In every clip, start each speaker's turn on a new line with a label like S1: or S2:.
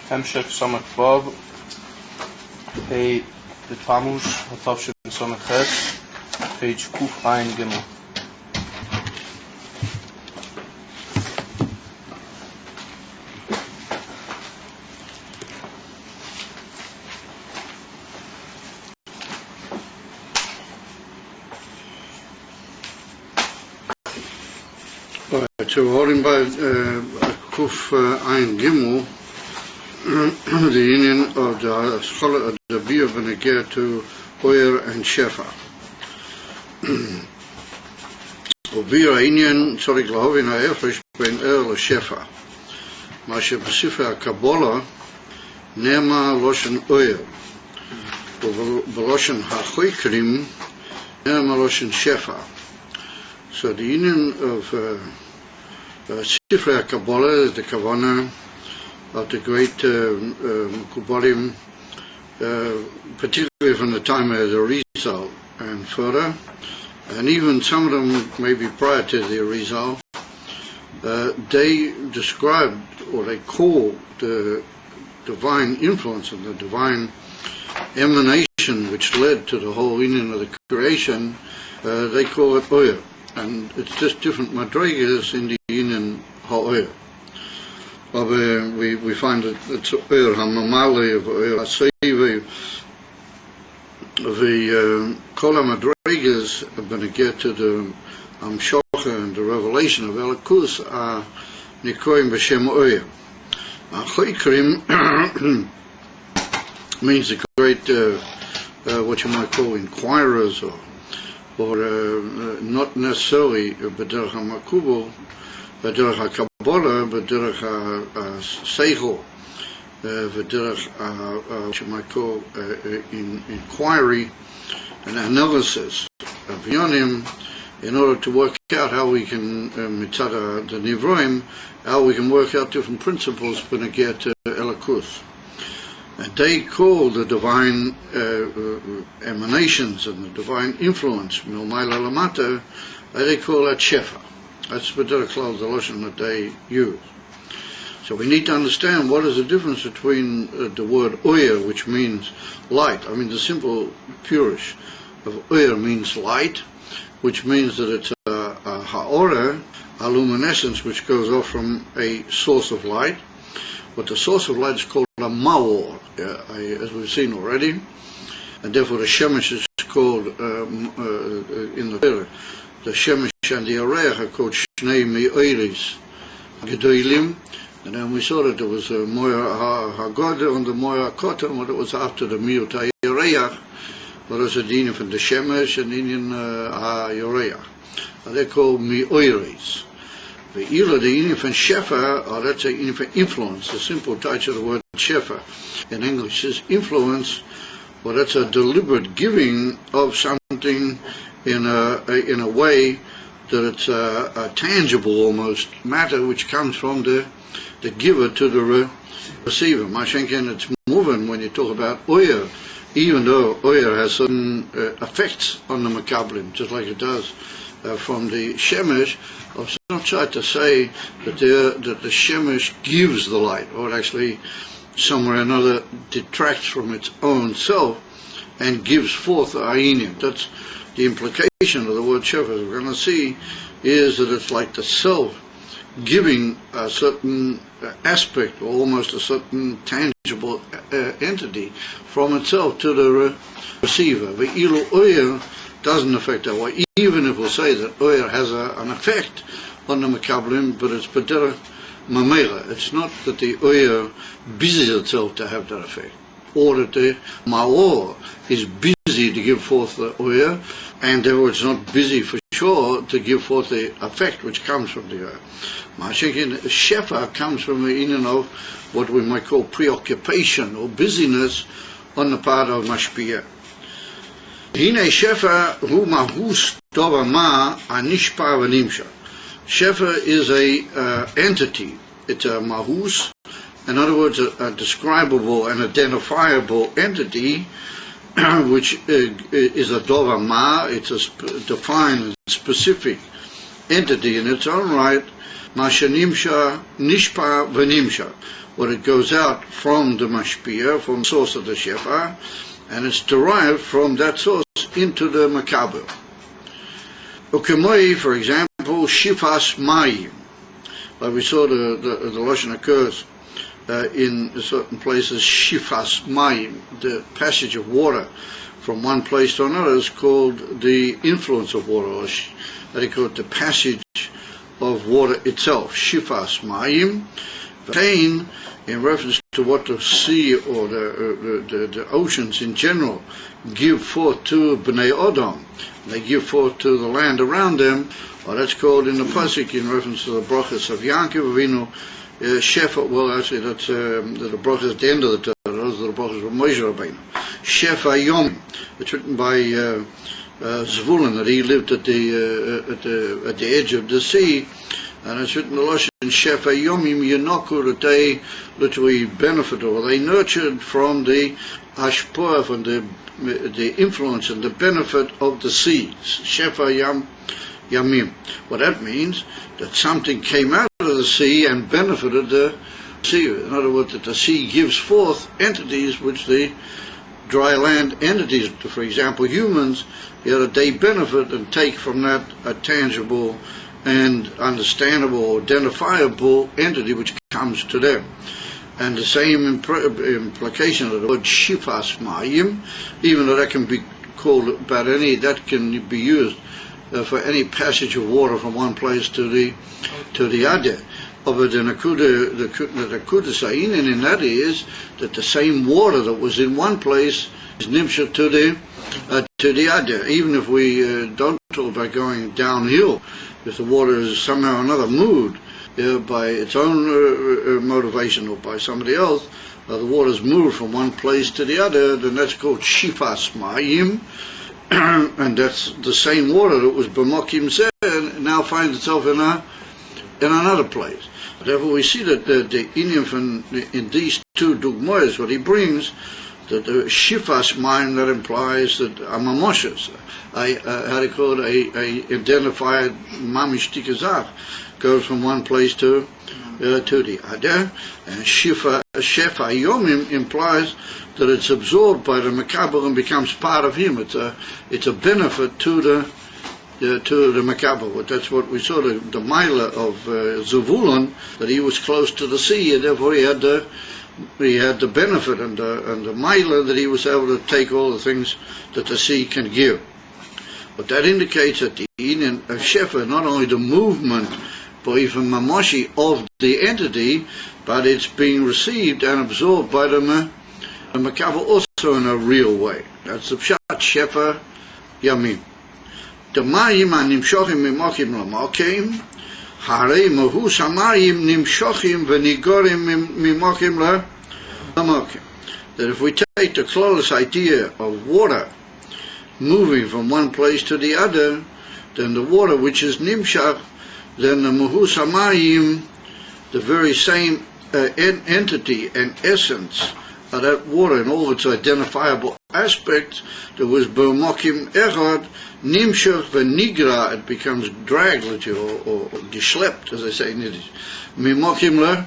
S1: Samech Vav, hey, the Tamuz, Hatavshin Samech, page Kuf Ein Gimel.
S2: So we're holding by Kuf Ein Gimel, the union of the scholar of the Bia Benegir to Oyer and Shefa. Obia Indian, sorry, Glahovin Haefresh, Ben Earl Shefa. Masha Pacifica Kabbalah, Nema Loshen Oyer. Beloshen HaChoikrim, Nema Loshen Shefa. So the union of Sifrei Kabbalah is the Kavanah of the great Kubalim, particularly from the time of the Arizal and further, and even some of them maybe prior to the Arizal, they described or they called the divine influence and the divine emanation which led to the whole union of the creation, they call it Oyer. And it's just different madrigas in the union ha'oyer. We find that it's oyer hamamali of oyer ha'seiv the kol madrigas benegir to the amshocha and the revelation of Elikus are nikoim b'shem oyer. Choikrim means the great what you might call inquirers or not necessarily b'derech ha'makubal, b'derech ha'kabbalah, b'derech ha'seichel, b'derech what you might call inquiry and analysis of yonim, in order to work out how we can mitzad the nivroim, how we can work out different principles b'negir to Elikus. And they call the divine emanations and the divine influence, milmayla lamata, they call that shefa. That's the lashon that they use. So we need to understand what is the difference between the word oyer, which means light. I mean, the simple purish of oyer means light, which means that it's a ha'ora, a luminescence which goes off from a source of light. But the source of light is called a ma'or, as we've seen already, and therefore the shemesh is called in the shemesh and the areach are called shnei me'oiris gedolim, and then we saw that there was a moya hagod and the moya kotam, but it was after the miut ha'areach, but it's a din from the shemesh and in ha'areach. They're called me'oiris. The union from shefa, or let's say union from influence, the simple touch of the word shefa in English is influence, well, that's a deliberate giving of something in a way that it's a tangible almost matter which comes from the giver to the receiver. Mashenken, it's moving when you talk about oyer, even though oyer has certain effects on the makablim, just like it does from the shemesh. It's not try to say that the shemesh gives the light, or it actually somewhere or another detracts from its own self and gives forth the ayinim. That's the implication of the word shefa. As we're going to see, is that it's like the self giving a certain aspect, or almost a certain tangible entity from itself to the receiver. The ilu oyer doesn't affect that way, even if we'll say that oyer has an effect on the makablim, but it's b'derech mamela. It's not that the oyer busies itself to have that effect, or that the ma'or is busy to give forth the oyer, and therefore it's not busy for sure to give forth the effect which comes from the oyer. Ma'ashekin shefa comes from the union of what we might call preoccupation or busyness on the part of mashpiyah. Hine shefa hu mahus tova ma anishpa v'nimsha. Shefa is a entity. It's a mahus, in other words, a describable and identifiable entity, which is a dova ma. It's a defined and specific entity in its own right. Mashanimsha nishpa v'nimsha, what it goes out from the mashpia, from the source of the shefa, and it's derived from that source into the makabel. Ukemoi, for example, shifas mayim. Like we saw the Lashon occurs in certain places, shifas mayim, the passage of water from one place to another is called the influence of water, or they call it the passage of water itself, shifas mayim. Pain, in reference to what the sea or the oceans in general give forth to Bnei Odom, they give forth to the land around them, or that's called in the pasuk in reference to the brachas of Yankov Avinu, Shefa. Well, actually, that's the brachas at the end of the Torah. Those are the brachas of Moshe Rabbeinu. Shefa Yom. It's written by Zvulun, that he lived at the edge of the sea, and it's written in the Lashon Shefa Yomim Yenoku, that they literally benefited, or they nurtured from the hashpah, from the influence and the benefit of the seas. Shefa Yamim. What that means, that something came out of the sea and benefited the sea. In other words, that the sea gives forth entities which the dry land entities, for example humans, that they benefit and take from that a tangible and understandable or identifiable entity which comes to them. And the same implication of the word shifas mayim, even though that can be called about any, that can be used for any passage of water from one place to the other. But the Nakuda Sainin in that is that the same water that was in one place is nimshah to the other. Even if we don't talk about going downhill, if the water is somehow or another moved by its own motivation or by somebody else, the water is moved from one place to the other, then that's called shifas mayim. And that's the same water that was b'mokim zeh and now finds itself in another place. Therefore, we see that the inyan in these two dugmois, what he brings, that the shifas mayim, that implies that amamoshes, how to call it, a identified mamish tikazach, goes from one place to the other, and shefa yomim implies that it's absorbed by the makabel and becomes part of him. It's a benefit to the makabel. But that's what we saw, the Mila of Zevulun, that he was close to the sea, and therefore he had the benefit and the Mila, that he was able to take all the things that the sea can give. But that indicates that the inyan of shefa, not only the movement, but even mamashi of the entity, but it's being received and absorbed by the makabel also in a real way. That's the pshat shefa yamim. The mayim nimshochim mimokim lamokim, harei mahus hamayim nimshochim v'nigorim mimokim lamokim. That if we take the closest idea of water moving from one place to the other, then the water which is nimshach, then the mahus hamayim, the very same entity and essence of that water in all its identifiable aspects, there was b'mokim echad nimshach v'nigra, it becomes dragged or geschlept, as I say in Yiddish, mimokim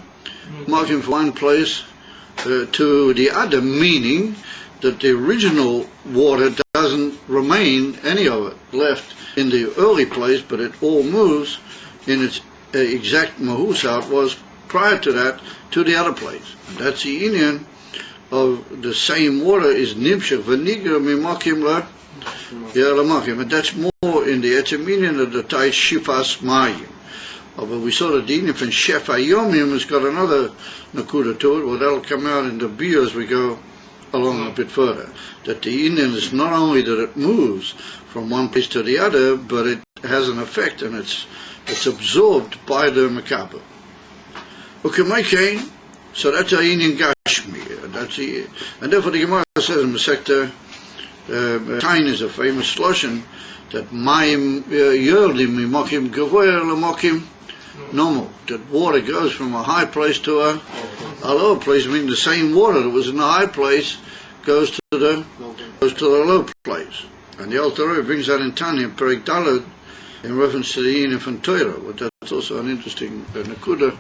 S2: from one place to the other, meaning that the original water doesn't remain, any of it, left in the early place, but it all moves in its exact mahus out was prior to that to the other place. And that's the inyan of the same water is nimshach v'nigra mimokim lamakim, and that's more in the etzem inyan of the tais shifas mayim. But we saw that the inyan from shefa yomim has got another nakuda to it. Well, that'll come out in the biyah as we go along a bit further. That the inyan is not only that it moves from one place to the other, but it has an effect, and it's absorbed by the makabel. Okay, so that's our inyan gashmi. And therefore the Gemara says in Masechta Tain is a famous lashon that mayim yerdim mimokim gavoyer lemokim nomo. That water goes from a high place to a low place. I mean, the same water that was in the high place goes to the low place. And the Alter Rebbe brings that in Tanya, Perek Daled, in reference to the inyan from Torah. It's also an interesting Nakuda.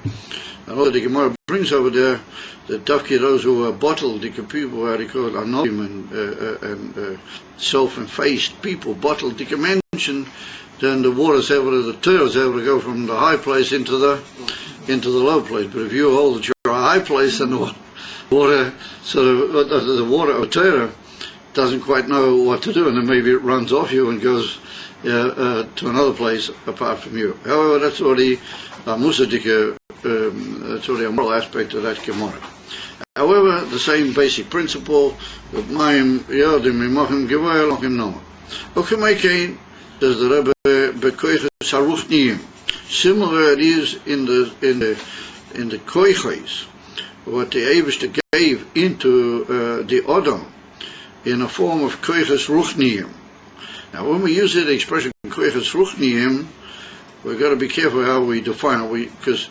S2: And all the Gemara brings over there that Dafki, those who are bottled, the people, how they call it, anonim and self-effaced people, bottled, they can mention, then the water's able to, the Torah is able to go from the high place into the low place. But if you hold that you're a high place, then the water, the water of Torah doesn't quite know what to do, and then maybe it runs off you and goes to another place apart from you. However, that's already a musadika, that's already a moral aspect of that Gemara. However, the same basic principle, Mayim Yodim Mimochim Gevay Elohim Noah. Okemakein, says the Rebbe, Bekoiches Haruchniim. Similar it is in the koiches, what the Eibishter gave into the Odom in a form of koiches ruchniim. Now, when we use the expression koiches ruchniim, we've got to be careful how we define it, because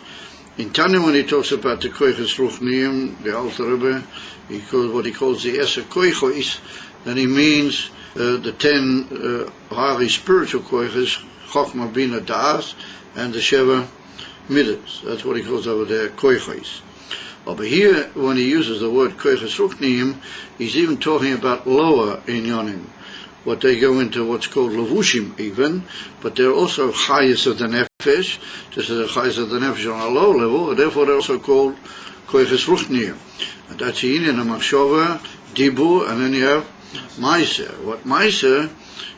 S2: in Tanya, when he talks about the koiches ruchniim, the Alter Rebbe, he calls what he calls the Eser koiches, then he means the 10 highly spiritual koiches, Chochmah, Bina, Da'as, and the Sheva Midas. That's what he calls over there, koiches. But here, when he uses the word koiches ruchniim, he's even talking about lower inyonim, what they go into what's called levushim even, but they're also chayes of the nefesh, just as the chayes of the nefesh on a low level, and therefore they're also called koiches ruchniim. And that's in a machshava, dibur, and then you have meiser. What meiser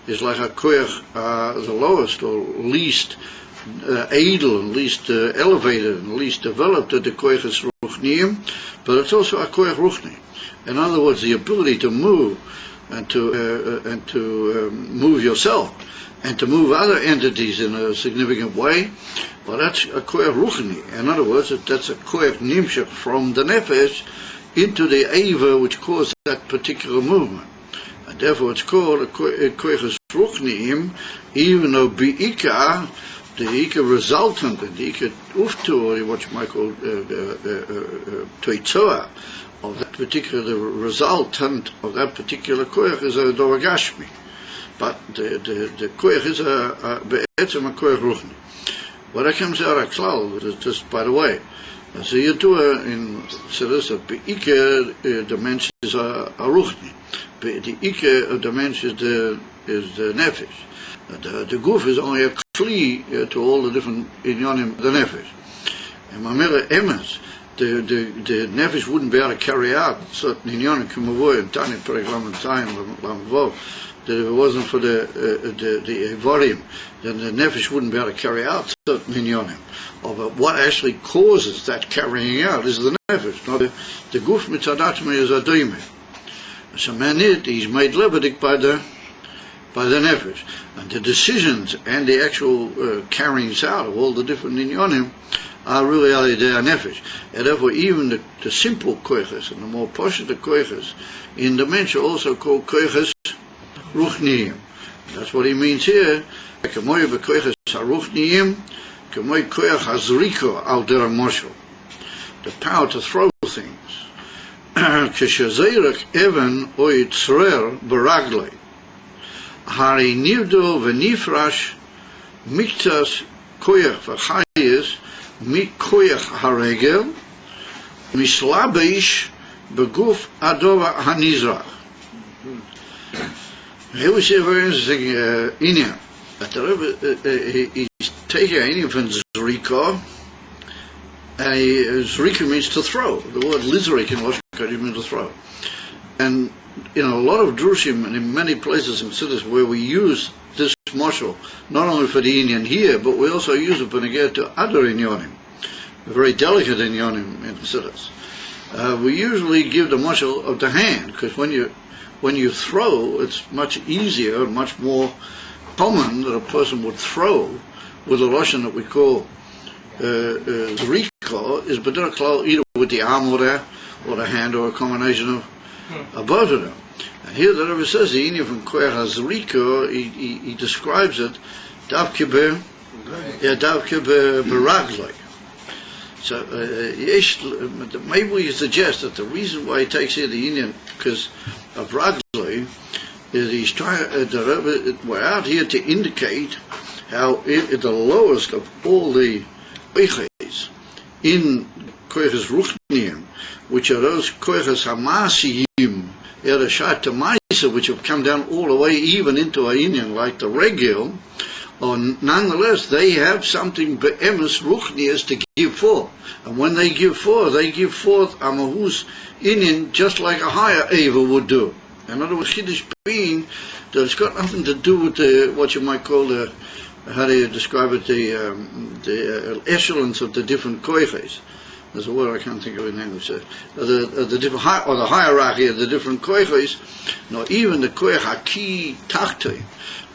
S2: is like a koich, the lowest or least edel and least elevated and least developed of the koiches ruchniim, but it's also a koich ruchni. In other words, the ability to move and to move yourself and to move other entities in a significant way. Well, that's a koich ruchni. In other words, that's a koich nimshach from the nefesh into the eva which caused that particular movement. And therefore it's called a koiches ruchniim, even though bi'ika, the Ika resultant, and the Ika uftu, or what you might call toitzoa, of that particular resultant of that particular koich is a doragashmi. But the koich is be'etzem a koich ruchni. What that comes out of klal, just by the way, so you do in Sedus of be'ika, the mensch is a ruchni. The Ika of the mensch is the nefesh. The guf is only a kli to all the different inyonim the nefesh. And mamela emes, the nefesh wouldn't be able to carry out certain inyonim kumavoy and tani periklam and tayin lamvov. That if it wasn't for the evorim, then the nefesh wouldn't be able to carry out certain inyonim. But what actually causes that carrying out is the nefesh, not the guf mitzadatme is a doime. So man, he's made levitic by the nefesh, and the decisions and the actual carryings out of all the different inyonim are really al-yedei nefesh, and therefore even the simple koiches and the more poshut koiches in the mensch are also called koiches ruchniim. That's what he means here. Kamoy bekoiches haruchniim, kamoy koich hazriko al derech moshel, the power to throw things. K'shazerach even oy tzrer beraglei. Hari nivdo v'nifrash miktas koyach v'chayis mikoyach haregel mislabish beguf adova hanizrach. Here we see a very interesting inyan. That the Rebbe, he's taking an inyan from Zrika, and Zrika means to throw. The word lizrik in Lashon means to throw. And a lot of drushim and in many places in Siddur where we use this mashal, not only for the inyan here, but we also use it when we get to other inyanim, very delicate inyanim in Siddur. We usually give the mashal of the hand, because when you throw, it's much easier and much more common that a person would throw with a lashon that we call zrika, is b'derech klal either with the arm or the hand, or a combination of both of them. And here the Rebbe says the inyan from koyach hazrika, he describes it davke beraglei. So maybe we suggest that the reason why he takes here the inyan because of raglei is he's trying. We're out here to indicate how the lowest of all the koiches in koiches ruchniim, which are those koiches hamasiyim, which have come down all the way even into a Indian like the regil, or nonetheless they have something be'emes ruchnias to give forth. And when they give forth amahus Indian just like a higher Eva would do. In other words, Chiddush being that it's got nothing to do with the, what you might call the, how do you describe it, the echelons of the different koiches. There's a word I can't think of in English. The different or the hierarchy of the different koiches, nor even the koich haki tachtei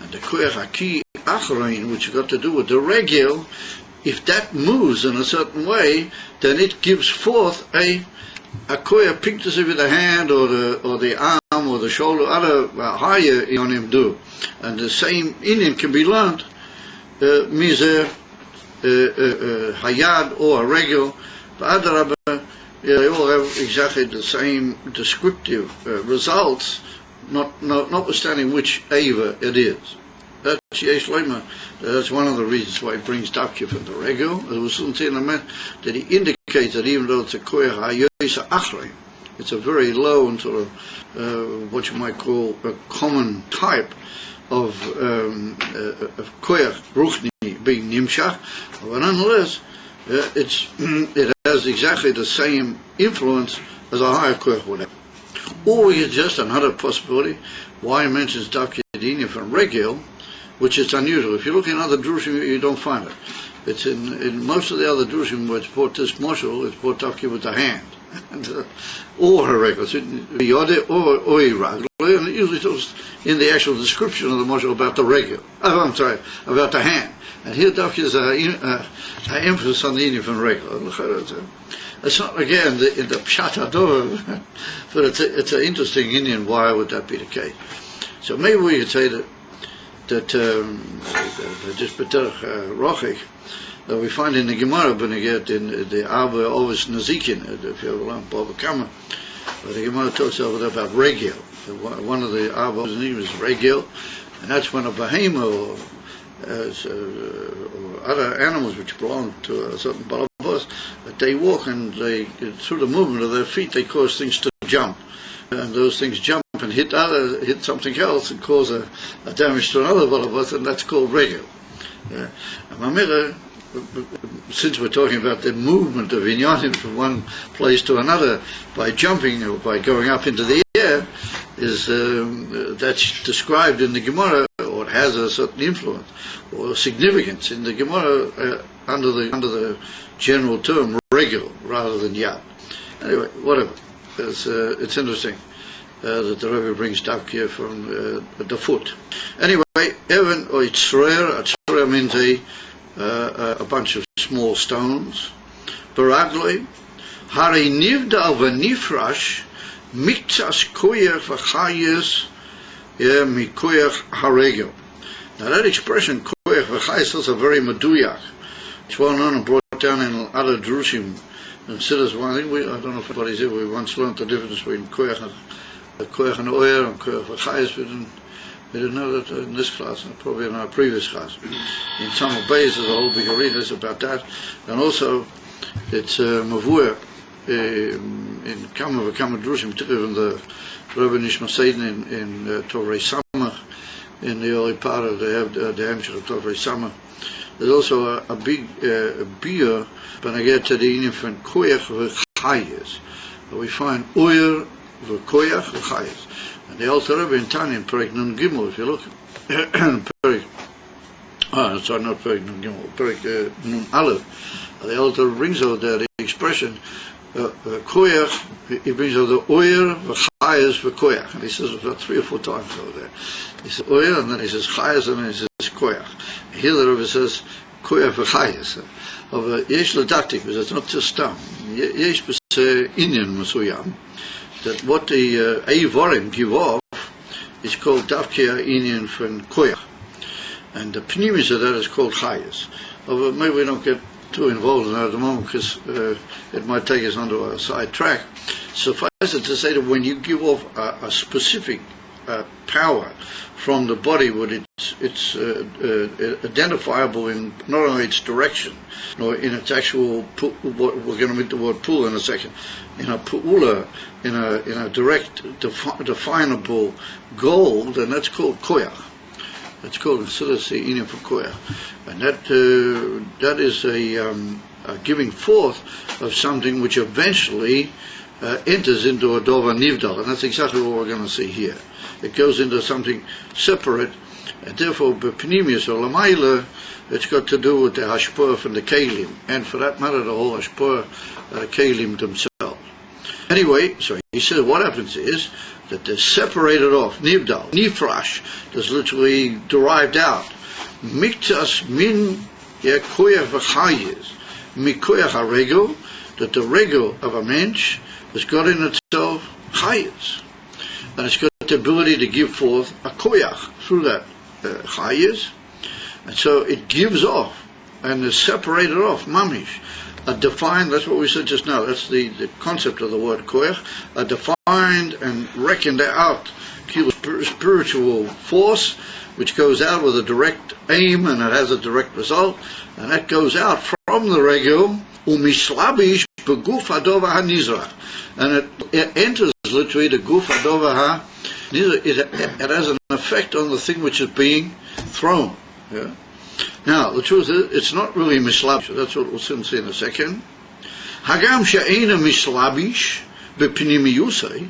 S2: and the koich haki achrein, which got to do with the regil. If that moves in a certain way, then it gives forth a koich pictures with the hand or the arm or the shoulder, other higher ionim do, and the same Indian can be learned mizer hayad or a regil. But they all have exactly the same descriptive results, notwithstanding which Ava it is. That's one of the reasons why he brings Dafka from the Regel. That he indicates that even though it's a Koyach Hayosa Achrei, it's a very low and sort of what you might call a common type of Koyach Ruchni being Nimshach, but nonetheless it has exactly the same influence as a higher koich would have. Or it's just another possibility why he mentions Dafka Yedinia from Regil, which is unusual. If you look in other drushim, you don't find it. It's in most of the other drushim where it's brought this moshel, it's brought Dafka with the hand. Or her regel, or irag. And it usually talks in the actual description of the moshel about the regel. I'm sorry, about the hand. And here Dafka is an emphasis on the Indian from regel. It's not again in the pshat hador, but it's an interesting Indian. Why would that be the case? So maybe we could say that this b'derech rochik that we find in the Gemara, when you get in the Arba Ovis Nazikin, if you ever learn Baba Kama, but the Gemara talks over there about regil. One of the Arba Ovis name is regil, and that's when a behemoth or other animals which belong to a certain balabas, that they walk and they, through the movement of their feet, they cause things to jump, and those things jump and hit something else and cause a damage to another balabas, and that's called regil. And Mamira, since we're talking about the movement of inyanim from one place to another by jumping or by going up into the air, is that's described in the Gemara, or it has a certain influence or significance in the Gemara under the general term regil rather than yad. Anyway, whatever. It's interesting that the Rebbe brings Dafka from the foot. Anyway, Evan or Itzrer means a bunch of small stones. Baragloi, Hari Nivdal v'Nifrash, Miktas Koyach v'Chayes, Mikoyach Haregel. Now that expression, Koyach v'Chayes, is a very meduyak. It's well known and brought down in other drushim. And Siddur, I don't know if anybody's here, we once learned the difference between Koyach and Oyer and Koyach v'Chayes. We didn't know that in this class, and probably in our previous class. In some of Beis, there's a whole big arenas about that. And also, it's Mavur in Kama Drushim, particularly in the Rebbe Nishma Seiden in Tovrei Samech, in the early part of the Hemshech of Tovrei Samech. There's also a big beer, when I get to the Indian from Koyach v'Chayes. We find Oyer v'Koyach v'Chayes. And the Alter Rebbe in Tanya, in Perek Nun Gimel, if you look, sorry, not Perek Nun Gimel, Perek Nun Aleph, the Alter brings out there the expression, Koyach, he brings out the Oyer, V'Chayes, V'Koyach, and he says it about 3 or 4 times over there. He says Oyer, and then he says Chayes, and then he says Koyach. Here the Rebbe says Koyach V'Chayes, of Yesh L'Daktik, because it's not just stam. Yesh B'Se Inyan Masuyam, that what the Eivorim give off is called Dafka Inyan from Koyach, and the Pnimis of that is called Chayas. Maybe we don't get too involved in that at the moment, because it might take us onto a side track. Suffice it to say that when you give off a specific power from the body, with it's identifiable in not only its direction, nor in its actual, what we're going to meet the word pull in a second, in a pu'ula, in a direct, definable goal, then that's called koyach. That's called considered the inyan for koyach, and that is a giving forth of something which eventually enters into a dova nivdal, and that's exactly what we're going to see here. It goes into something separate, and therefore b'pnimius or lamaila, it's got to do with the hashpur from the kelim, and for that matter the whole hashpur kelim themselves. Anyway, so he said what happens is that they're separated off, nivdal, nifrash, that's literally derived out. Miktas min koyach v'chayis, mikoyach haregel, that the regel of a mensch has got in itself chayis, and it's got the ability to give forth a koyach through that chayis, and so it gives off and is separated off, mamish, a defined, that's what we said just now, that's the concept of the word koyach, a defined and reckoned out spiritual force which goes out with a direct aim and it has a direct result, and that goes out from the regel umislabish beguf hadova hanizra, and it enters literally the guf hadova hanizra. It has an effect on the thing which is being thrown. Yeah? Now the truth is it's not really mislabish. That's what we'll soon see in a second. Hagam she'ena mislabish bepnimiyusay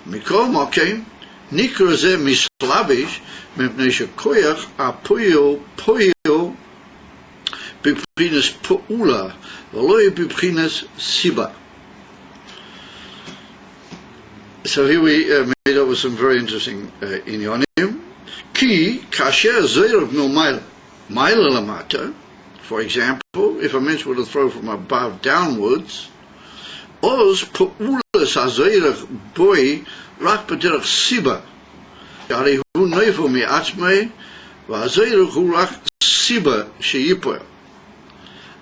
S2: mikol mokem nikra ze mislabish mepnei shekoyach apoyo b'pchinas pu'ula v'lo b'pchinas siba. So here we made up with some very interesting inyanim. Ki kasher zeirav no maila lamata. For example, if a mensch were to throw from above downwards, oz pu'ula sazeirach boy rak b'derach siba. Yari hu neifu mi'atzmei v'azeirach hu rak siba sheyipoel.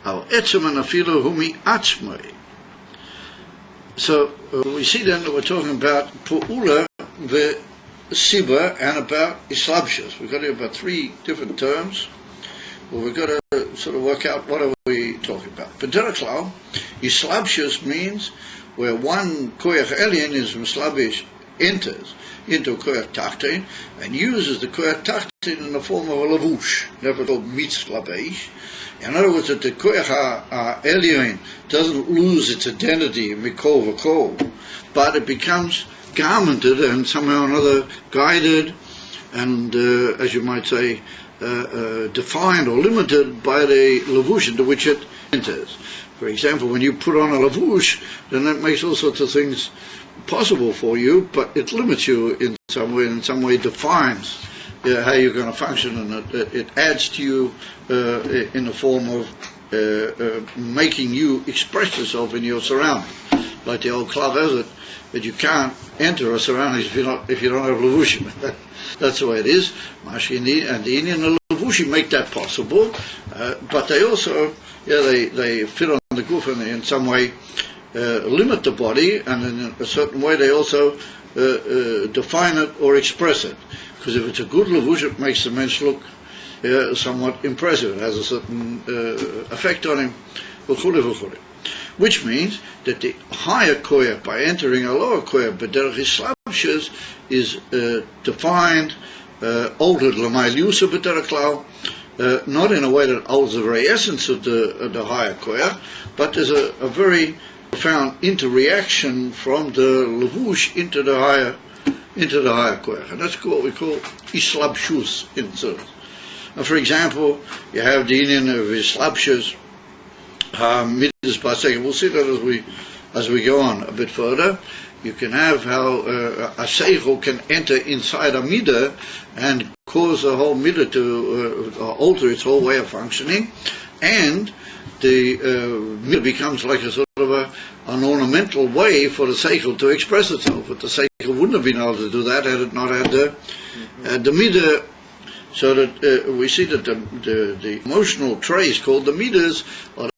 S2: Al etzem and afilu hu mi'atzmei. So we see then that we're talking about pu'ula, the siba, and about islabshus. We've got here about three different terms. Well, we've got to sort of work out what are we talking about. B'derech islabshus means where one koyach elyon is mislabish, enters into koyach tachtin and uses the koyach tachtin in the form of a lavush, never called mitzlabish. In other words, that the koyach elyon doesn't lose its identity mikol v'kol, but it becomes garmented and somehow or another guided and, as you might say, defined or limited by the lavush into which it enters. For example, when you put on a lavush, then that makes all sorts of things possible for you, but it limits you in some way, and in some way defines how you're going to function, and it adds to you in the form of making you express yourself in your surroundings. Like the old Klal Hazard, that you can't enter a surroundings if you don't have lavushim. That's the way it is. Mashkin and the Indian and lavushim make that possible, but they also, they fit on the guf and in some way limit the body, and in a certain way they also define it or express it. Because if it's a good lavush, it makes the mensch look somewhat impressive. It has a certain effect on him, which means that the higher koyach, by entering a lower koyach, b'derech islabshus, is defined, altered l'mayl yusa b'derech klal, not in a way that alters the very essence of the higher koyach, but there's a very profound interreaction from the lavush into the higher koyach, and that's what we call islabshus in service. For example, you have the inyan of islabshus, midas b'seichel. We'll see that as we go on a bit further. You can have how a seichel can enter inside a midah and cause the whole midah to alter its whole way of functioning, and the midah becomes like a sort of an ornamental way for the seichel to express itself. But the seichel wouldn't have been able to do that had it not had the midah. So that we see that the emotional traits called the midas,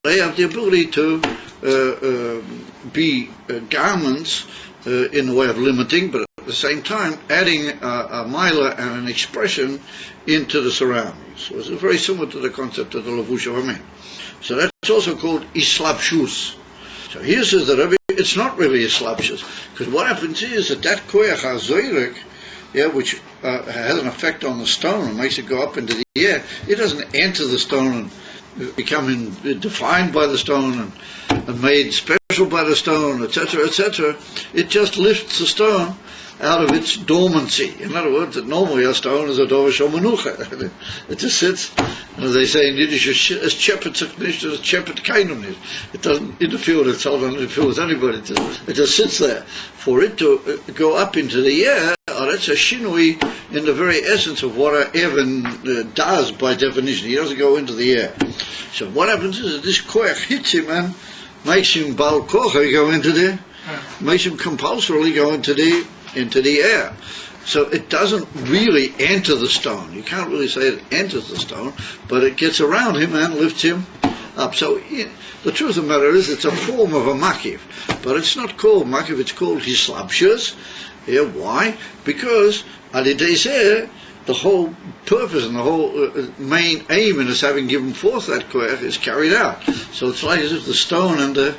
S2: they have the ability to be garments in the way of limiting, but the same time adding a milah and an expression into the surroundings. So it's very similar to the concept of the lavush of a man. So that's also called islabshus. So here says the Rebbe, it's not really islabshus, because what happens is that koyach hazoyrek, which has an effect on the stone and makes it go up into the air, it doesn't enter the stone and become defined by the stone and made special by the stone, etc., etc. It just lifts the stone out of its dormancy. In other words, that normally a stone is a dover shomanucha. It just sits, and as they say in Yiddish, es cheppet sich nicht, es cheppet keinem nicht. It doesn't interfere with itself, doesn't interfere with anybody. It just sits there. For it to go up into the air, that's a shinui in the very essence of what an Evan does by definition. He doesn't go into the air. So what happens is that this koyach hits him and makes him bal kocha go into the, makes him compulsorily go into the air. So it doesn't really enter the stone. You can't really say it enters the stone, but it gets around him and lifts him up. So the truth of the matter is it's a form of a makiv, but it's not called makiv, it's called hislabshus. Yeah, why? Because the whole purpose and the whole main aim in us having given forth that koyach is carried out. So it's like as if the stone and the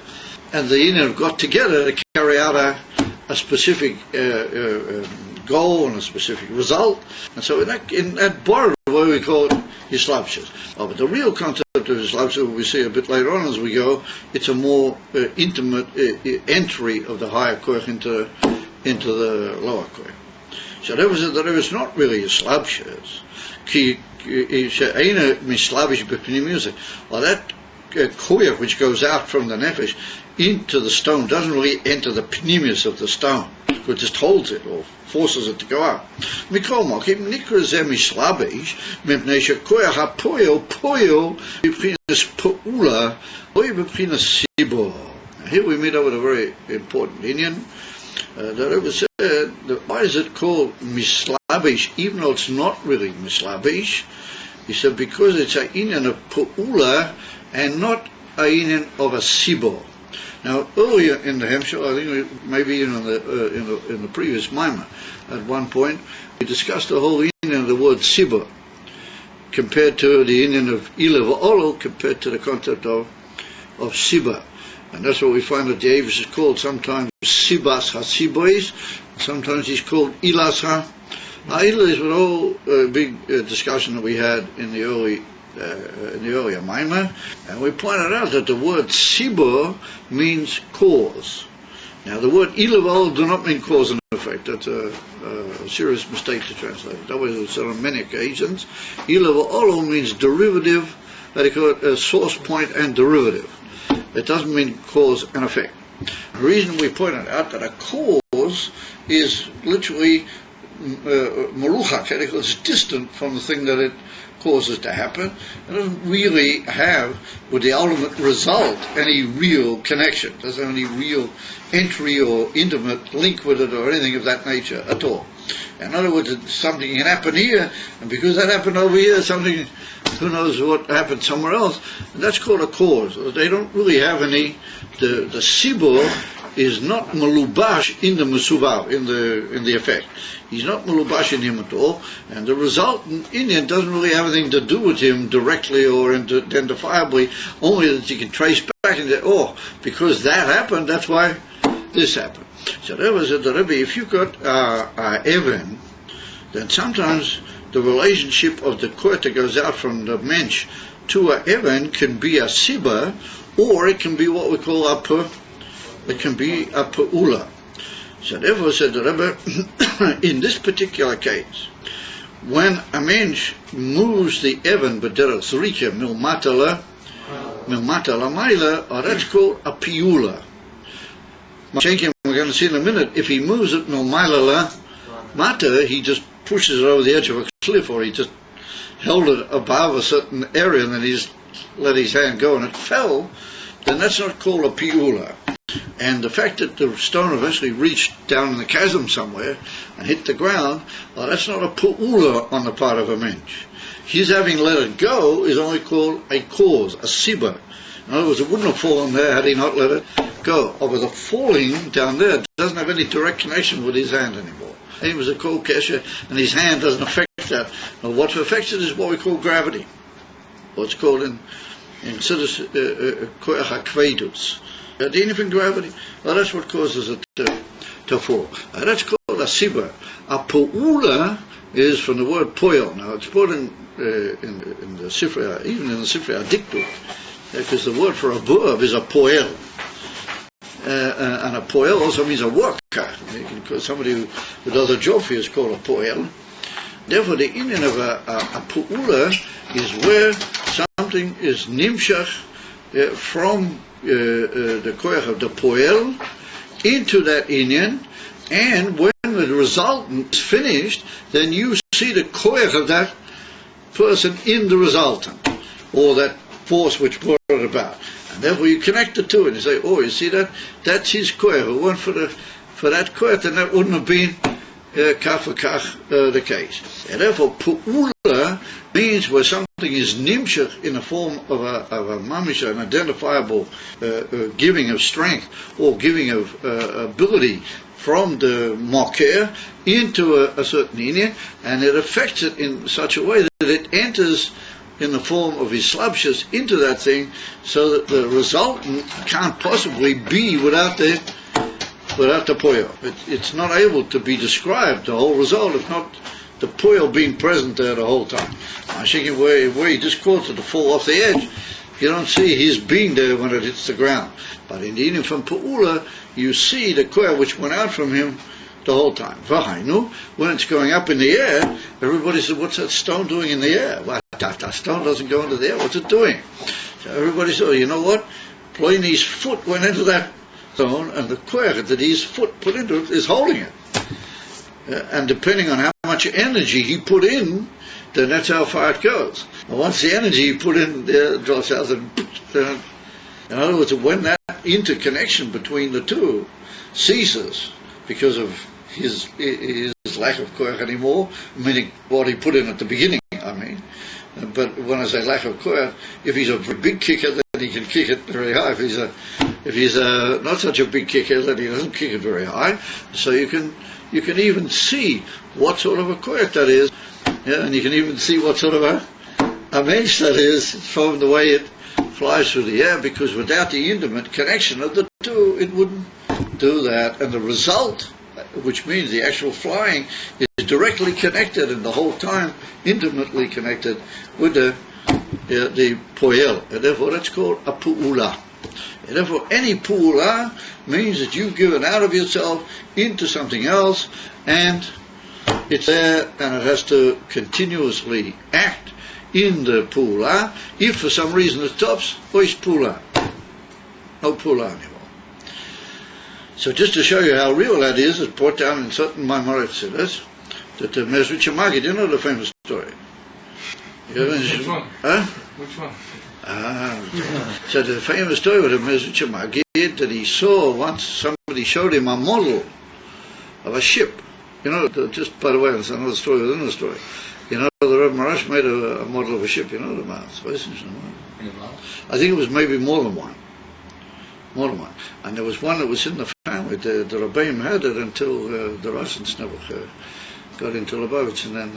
S2: inner have got together to carry out a specific goal and a specific result. And so in that border, what we call it hislabshus. But the real concept of hislabshus, we see a bit later on as we go, it's a more intimate entry of the higher koyach into the lower koyach. So that was that it was not really hislabshus. Well, that koyach which goes out from the nefesh into the stone doesn't really enter the pneumius of the stone. It just holds it or forces it to go out. Mikol mokim nikra ze mislabish mipnei shekoyach hapoyel poyel b'pchinas pa'ula oy b'pchinas sibo. Here we meet up with a very important Indian. The Rebbe said, why is it called mislabish, even though it's not really mislabish? He said, because it's a inyan of pa'ula and not a inyan of a sibo. Now, earlier in the Hemshah, I think maybe in the previous Maimah, at one point, we discussed the whole inyan of the word sibo, compared to the inyan of ila v'olo, compared to the concept of siba. And that's what we find that the Avis is called sometimes Sibas HaSibois, sometimes he's called Ilas HaIlas, with all big discussion that we had in the earlier Maimah. And we pointed out that the word Sibor means cause. Now the word Ilavol do not mean cause and effect. That's a serious mistake to translate. That was said on many occasions. Ilavol means derivative, that they call it source point and derivative. It doesn't mean cause and effect. The reason we pointed out that a cause is literally maruchak, it's distant from the thing that it causes to happen. It doesn't really have, with the ultimate result, any real connection. It doesn't have any real entry or intimate link with it or anything of that nature at all. In other words, something can happen here, and because that happened over here, something, who knows what happened somewhere else, and that's called a cause. They don't really have any, the sibur is not malubash in the mesuvav, in the effect. He's not malubash in him at all, and the resultant Indian doesn't really have anything to do with him directly or identifiably, only that you can trace back and say, because that happened, that's why this happened. So that was the Rebbe. If you got Evan, then sometimes the relationship of the koyach that goes out from the mensch to a Evan can be a siba, or it can be what we call it can be a pa'ula. So therefore said the Rebbe, in this particular case, when a mensch moves the Evan b'derech zrika milmata la'mayla, that's called a piula. We're going to see in a minute, if he moves it milmata la'mata, he just pushes it over the edge of a cliff, or he just held it above a certain area and then he just let his hand go and it fell, then that's not called a piula. And the fact that the stone eventually reached down in the chasm somewhere and hit the ground, that's not a pu'ula on the part of a mensch. His having let it go is only called a cause, a siba. In other words, it wouldn't have fallen there had he not let it go. But the falling down there doesn't have any direct connection with his hand anymore. He was a kol kesher, and his hand doesn't affect that. Now, what affects it is what we call gravity. What's called in koach hakvedus. Anything gravity, well, that's what causes it to fall. That's called a siba. A pu'ula is from the word poel. Now, it's put in the Sifrei, even in the Sifrei Adiktuk, because the word for a bu'av is a poel. And a poel also means a worker, because somebody who does a job for you is called a poel. Therefore, the inyan of a pu'ula is where something is nimshach from the koyach of the poel into that inyan, and when the resultant is finished, then you see the koyach of that person in the resultant, or that force which brought it about. And therefore you connect the two, and you say, oh, you see that? That's his koyach. If it weren't for that koyach, then that wouldn't have been kach v'kach the case. And therefore, pu'ula means where something is nimshach in the form of a mamish, an identifiable giving of strength or giving of ability from the makir into a certain inyan, and it affects it in such a way that it enters in the form of islabshus into that thing, so that the resultant can't possibly be without the poyo. It's not able to be described, the whole result, if not the poyo being present there the whole time. I think where he just caused it to fall off the edge, you don't see his being there when it hits the ground. But in the inyan from Pu'ula, you see the koya which went out from him the whole time. V'hainu, when it's going up in the air, everybody said, what's that stone doing in the air? Well, that stone doesn't go into the air, what's it doing? So everybody said, oh, you know what? Ploini's foot went into that stone, and the koyach that his foot put into it is holding it. And depending on how much energy he put in, then that's how far it goes. And once the energy he put in drops out, in other words, when that interconnection between the two ceases because of his lack of koyach anymore, meaning what he put in at the beginning, I mean. But when I say lack of koyach, if he's a big kicker, then he can kick it very high. If he's not such a big kicker, then he doesn't kick it very high. So you can even see what sort of a koyach that is, and you can even see what sort of a mensch that is from the way it flies through the air, because without the intimate connection of the two, it wouldn't do that. And the result, which means the actual flying, is directly connected and the whole time intimately connected with the poel. And therefore that's called a pu'ula. And therefore any pu'ula means that you've given out of yourself into something else, and it's there, and it has to continuously act in the pu'ula. If for some reason it stops, ois pu'ula. No pu'ula anymore. So just to show you how real that is, it's brought down in certain Maimoret Siddhas that the Mezritcher Magid, you know the famous story?
S3: Which one?
S2: Huh?
S3: Which one?
S2: So the famous story with the Mezritcher Magid, that he saw once, somebody showed him a model of a ship. You know, just by the way, it's another story within the story. You know, the Rebbe Marash made a model of a ship, you know the man. I think it was maybe more than one. And there was one that was in the family. The Rebbeim had it until the Russians never got into Lubavitch, and then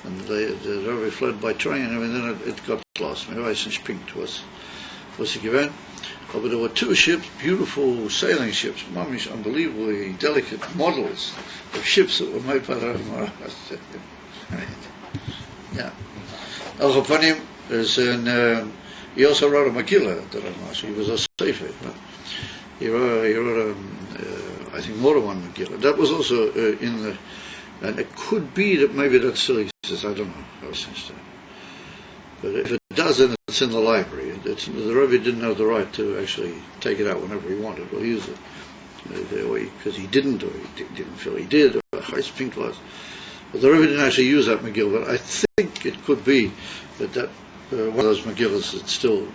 S2: and the Rebbe fled by train, and then it got lost. Maybe since Pink was the event. But there were two ships, beautiful sailing ships, mamish, unbelievably delicate models of ships that were made by the Rebbe Marash. Yeah. Al Chapanim is in. He also wrote a Megillah, the Rebbe Marash. He was a Sefer. He wrote I think more than one Megillah. That was also in the, and it could be that maybe that's still exists. I don't know. But if it does, then it's in the library. The Rebbe didn't have the right to actually take it out whenever he wanted or use it, because he didn't do it. He didn't feel he did. Or Pink was. But the Rebbe didn't actually use that Megillah. But I think it could be that one of those Megillahs that's still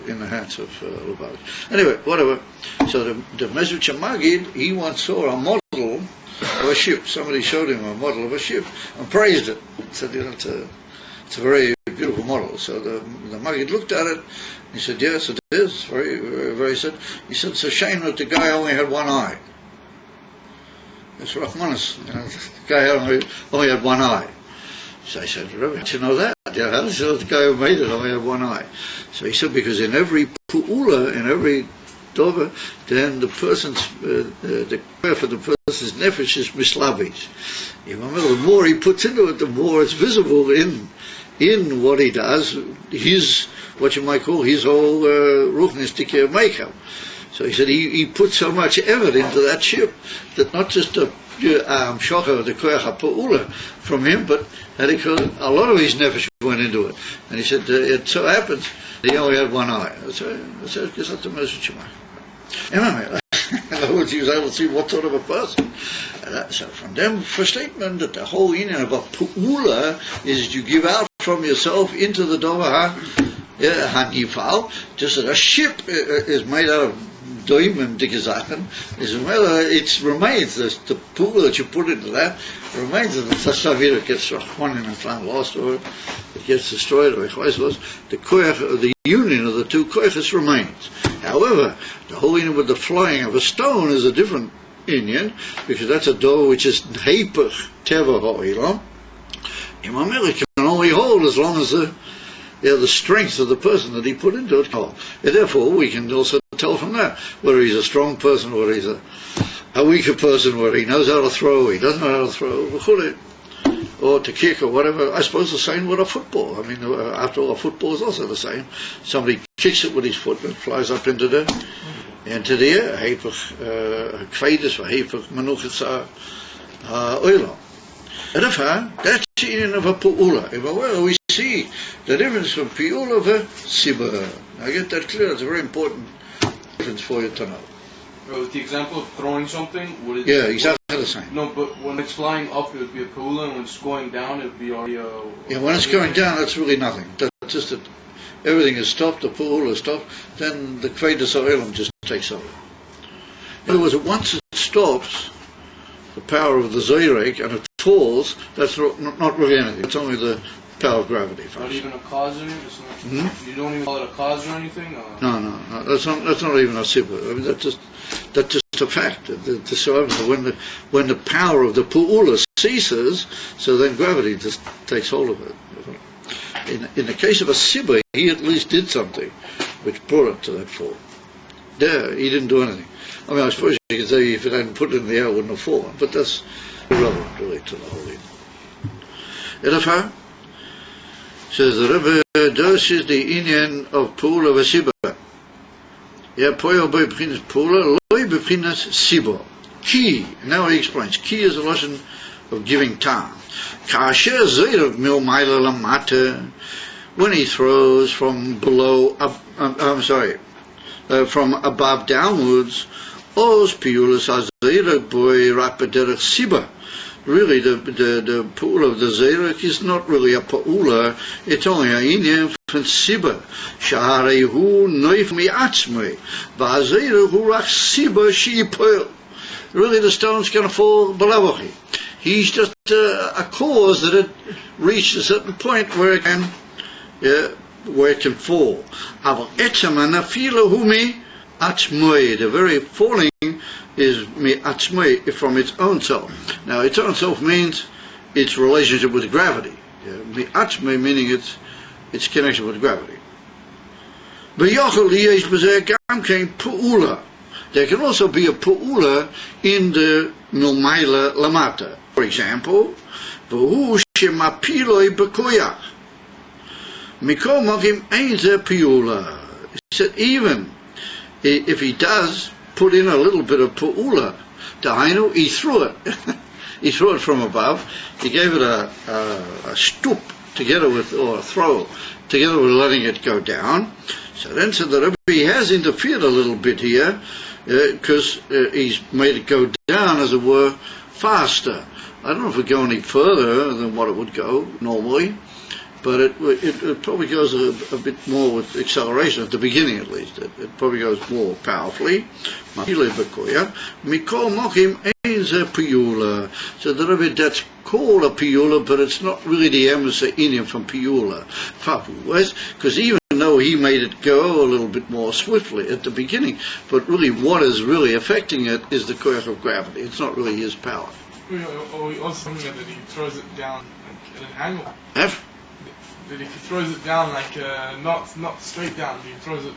S2: in the hands of Lubavitch. Anyway, whatever. So the Mezritcher Magid, he once saw a model of a ship. Somebody showed him a model of a ship and praised it. Said, you know, it's a very beautiful model. So the Magid looked at it. He said, yes, it is. Very, very, very. He said, it's a shame that the guy only had one eye. It's Rahmanis. The guy only had one eye. So I said, Rebbe, how'd you know that? How did you know the guy who made it only had one eye? So he said, because in every pu'ula, in every dover, then the person's, the prayer for the person's nefesh is mislavish. You remember, the more he puts into it, the more it's visible in what he does, his, what you might call his whole ruchnistic makeup. So he said he put so much effort into that ship that not just the shocher, the koyach ha'pa'ula from him, but a lot of his nefesh went into it. And he said it so happens that he only had one eye. So because that's the message you make. Anyway, in other words, he was able to see what sort of a person. So from them, for statement that the whole union of a pa'ula is you give out from yourself into the dover hanifal, just that a ship is made out of diamond dicke Sachen, is whether it remains, the pool that you put into that remains, and the Tashavir gets one in the flame lost, or it gets destroyed, or the koyach, the union of the two koyachs remains. However, the whole union with the flying of a stone is a different union, because that's a door which is heipach teva ha'ilam. Imam Melech can only hold as long as the strength of the person that he put into it. And therefore, we can also tell from that whether he's a strong person, whether he's a weaker person, whether he knows how to throw, he doesn't know how to throw, or to kick or whatever. I suppose the same with a football. I mean, after all, a football is also the same. Somebody kicks it with his foot and it flies up into the air. Heipach kveidus for heipach menuchas oilam. That's the union of a pu'ula. Well, we see the difference from pu'ula of a sibah. Now get that clear. It's a very important difference for you to know.
S1: With the example of throwing something, would it?
S2: Yeah, exactly the same.
S1: No, but when it's flying up, it would be a pu'ula, and when it's going down, it would be already a...
S2: Yeah, when it's going down, that's really nothing. That's just that everything is stopped, the pu'ula is stopped, then the kveidus ha'olam just takes over. In other words, once it stops, the power of the Zoyrek, and it falls, that's not really anything. It's only the power of gravity.
S1: Not even a cause or anything? You don't even call it a cause or anything? Or?
S2: No. That's not even a sibah. I mean, that's just a fact. So when the power of the pu'ula ceases, so then gravity just takes hold of it. In the case of a sibah, he at least did something which brought it to that fall. There, he didn't do anything. I mean, I suppose you could say if it hadn't put it in the air, it wouldn't have fallen, but that's irrelevant really to the whole thing. Edify? Says the Rebbe, this is the inyan of Pula v'Siba. Yeah, poyo by b'chinas Pula, loy b'chinas Siba. Ki, now he explains, ki is a lesson of giving time. Ka'asher zayrav mil maila lamata, when he throws from below, from above downwards, os piulas hazayrak boy rapaderach Siba. Really, the pu'ula of the Zerek is not really a pu'ula, it's only a inyan from Siba. Shaharehu noif mi'atzmei, va'azerehu rach Siba she'ipol. Really, the stone's going to fall below him. He's just a cause that it reached a certain point where it can fall. Aval etzem anafilahu mi'atzmei, the very falling is mi'atzmei, from its own self. Now, its own self means its relationship with gravity. Mi'atzmei meaning its connection with gravity. V'yochel liyesh b'zeh gam kein pu'ula. There can also be a pu'ula in the milmaila lamata. For example, v'hu shemapiloi b'koyach. Mikol mokim ein zeh pu'ula. He said even if he does put in a little bit of pu'ula, dahainu, he threw it. He threw it from above. He gave it a stoop together with, or a throw, together with letting it go down. So then said the Rebbe, he has interfered a little bit here, because he's made it go down, as it were, faster. I don't know if it would go any further than what it would go normally. but it probably goes a bit more with acceleration at the beginning, at least. It probably goes more powerfully. Mikol mokim is a piyula. So the Rebbe, that's called a piyula, but it's not really the emes in him from piyula. Because even though he made it go a little bit more swiftly at the beginning, but really what is really affecting it is the koyach of gravity. It's not really his power.
S3: Or also something that he throws it down like, at an angle.
S2: F?
S3: That if he throws it down like not straight down, he throws it.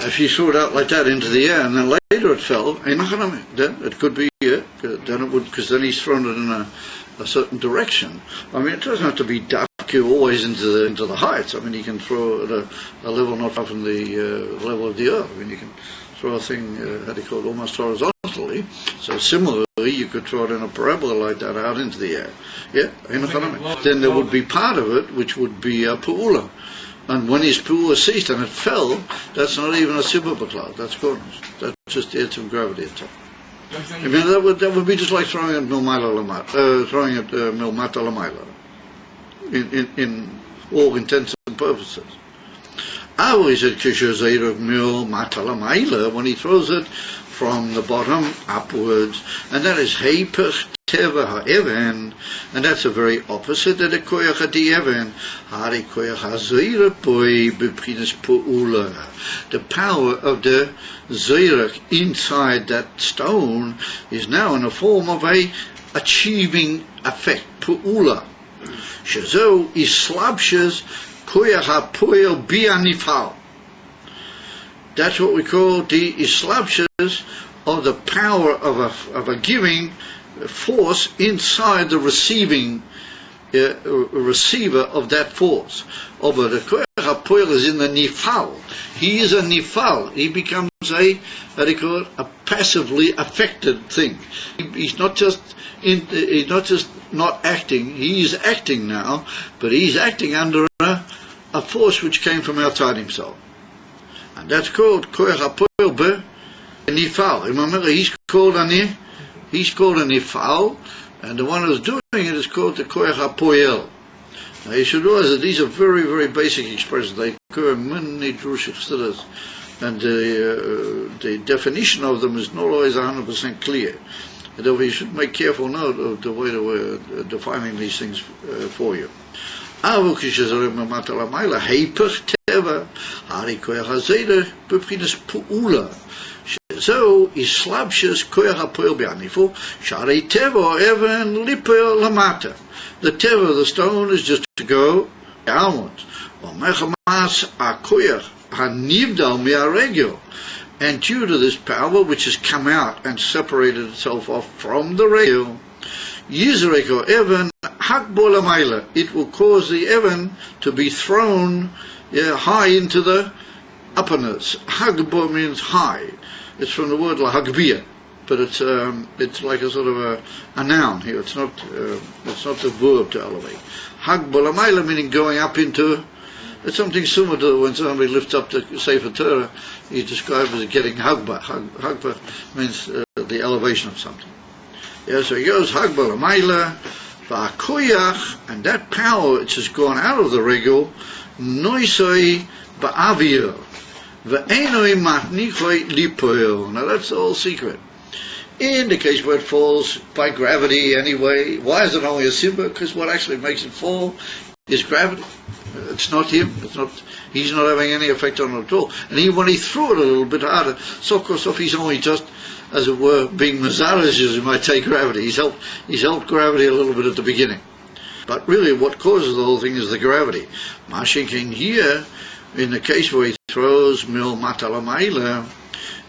S2: If he threw it out like that into the air and then later it fell, then it could be then it would, because then he's thrown it in a certain direction. I mean, it doesn't have to be always into the heights. I mean, you can throw at a level not far from the level of the earth. I mean, you can throw a thing, how do you call it, almost horizontally. So similarly, you could throw it in a parabola like that out into the air. Yeah, then there would be part of it which would be a pu'ula. And when his pu'ula ceased and it fell, that's not even a sibba b'klal. That's godness. That's just the edge of gravity itself. I mean, that would be just like throwing at milmata l'mayla. In all intents and purposes. He said, when he throws it from the bottom upwards, and that is heipach teva ha'even, and that's a very opposite of the koyach ha'even, hari koyach ha'zoira poi b'pchinas pu'ula. The power of the zoirach inside that stone is now in the form of a achieving effect, pu'ula. Shazo islabshes koyach ha'poel bi'anifal. That's what we call the islabshes of the power of a giving force inside the receiver of that force. But the koyach ha'poel is in the nifal. He is a nifal. He becomes a passively affected thing. He's not just not acting. He is acting now, but he's acting under a force which came from outside himself, and that's called koyach ha'poel be'nifal. Remember, he's called a nifal, and the one who's doing it is called the koyach ha'poel. Now you should realize that these are very, very basic expressions. They occur in many Jewish chassidus, and the definition of them is not always 100% clear. Therefore, you should make careful note of the way that we're defining these things for you. So, islabshes koyach ha'poel bi'anifu, sharei teva even lipel lamata. The teva, the stone, is just to go downwards. Omechamas ha'koyach ha'nivdal mi'aregel. And due to this power which has come out and separated itself off from the regel, Yizrek or Evan Hakbo Lamayla, it will cause the Evan to be thrown high into the upperness. Hagbo means high. It's from the word Lahagbia, but it's like a sort of a noun here. It's not the verb to elevate. Hakbo Lamayla meaning going up into. It's something similar to when somebody lifts up the Sefer Torah, you describe it as getting Hagba. Hagba means the elevation of something. Yeah, so he goes Hagba l'mayla, va'koyach, and that power which has gone out of the regel, noisoi ba'avir, va'enoi matnichoi lipoil. Now that's the whole secret. In the case where it falls by gravity anyway, why is it only a simba? Because what actually makes it fall is gravity. It's not him. He's not having any effect on it at all. And even when he threw it a little bit harder, so of course he's only just, as it were, being mazarish, as you might take gravity. He's helped gravity a little bit at the beginning. But really what causes the whole thing is the gravity. Mashinkin here, in the case where he throws mil matalamayla,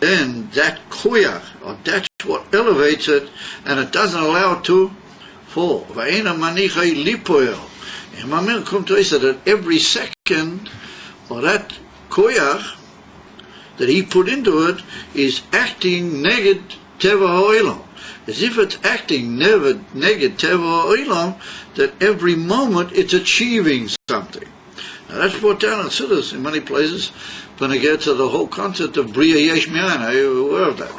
S2: then that koyach, or that's what elevates it, and it doesn't allow it to fall. Va'ena manichai lipoel. And Mamir come to say that every second, or that koyach that he put into it is acting neged teva ha'olam, as if it's acting neged teva ha'olam, that every moment it's achieving something. Now that's brought down in Siddur in many places when I get to the whole concept of Bria Yesh Mi'ayin. Are you aware of that?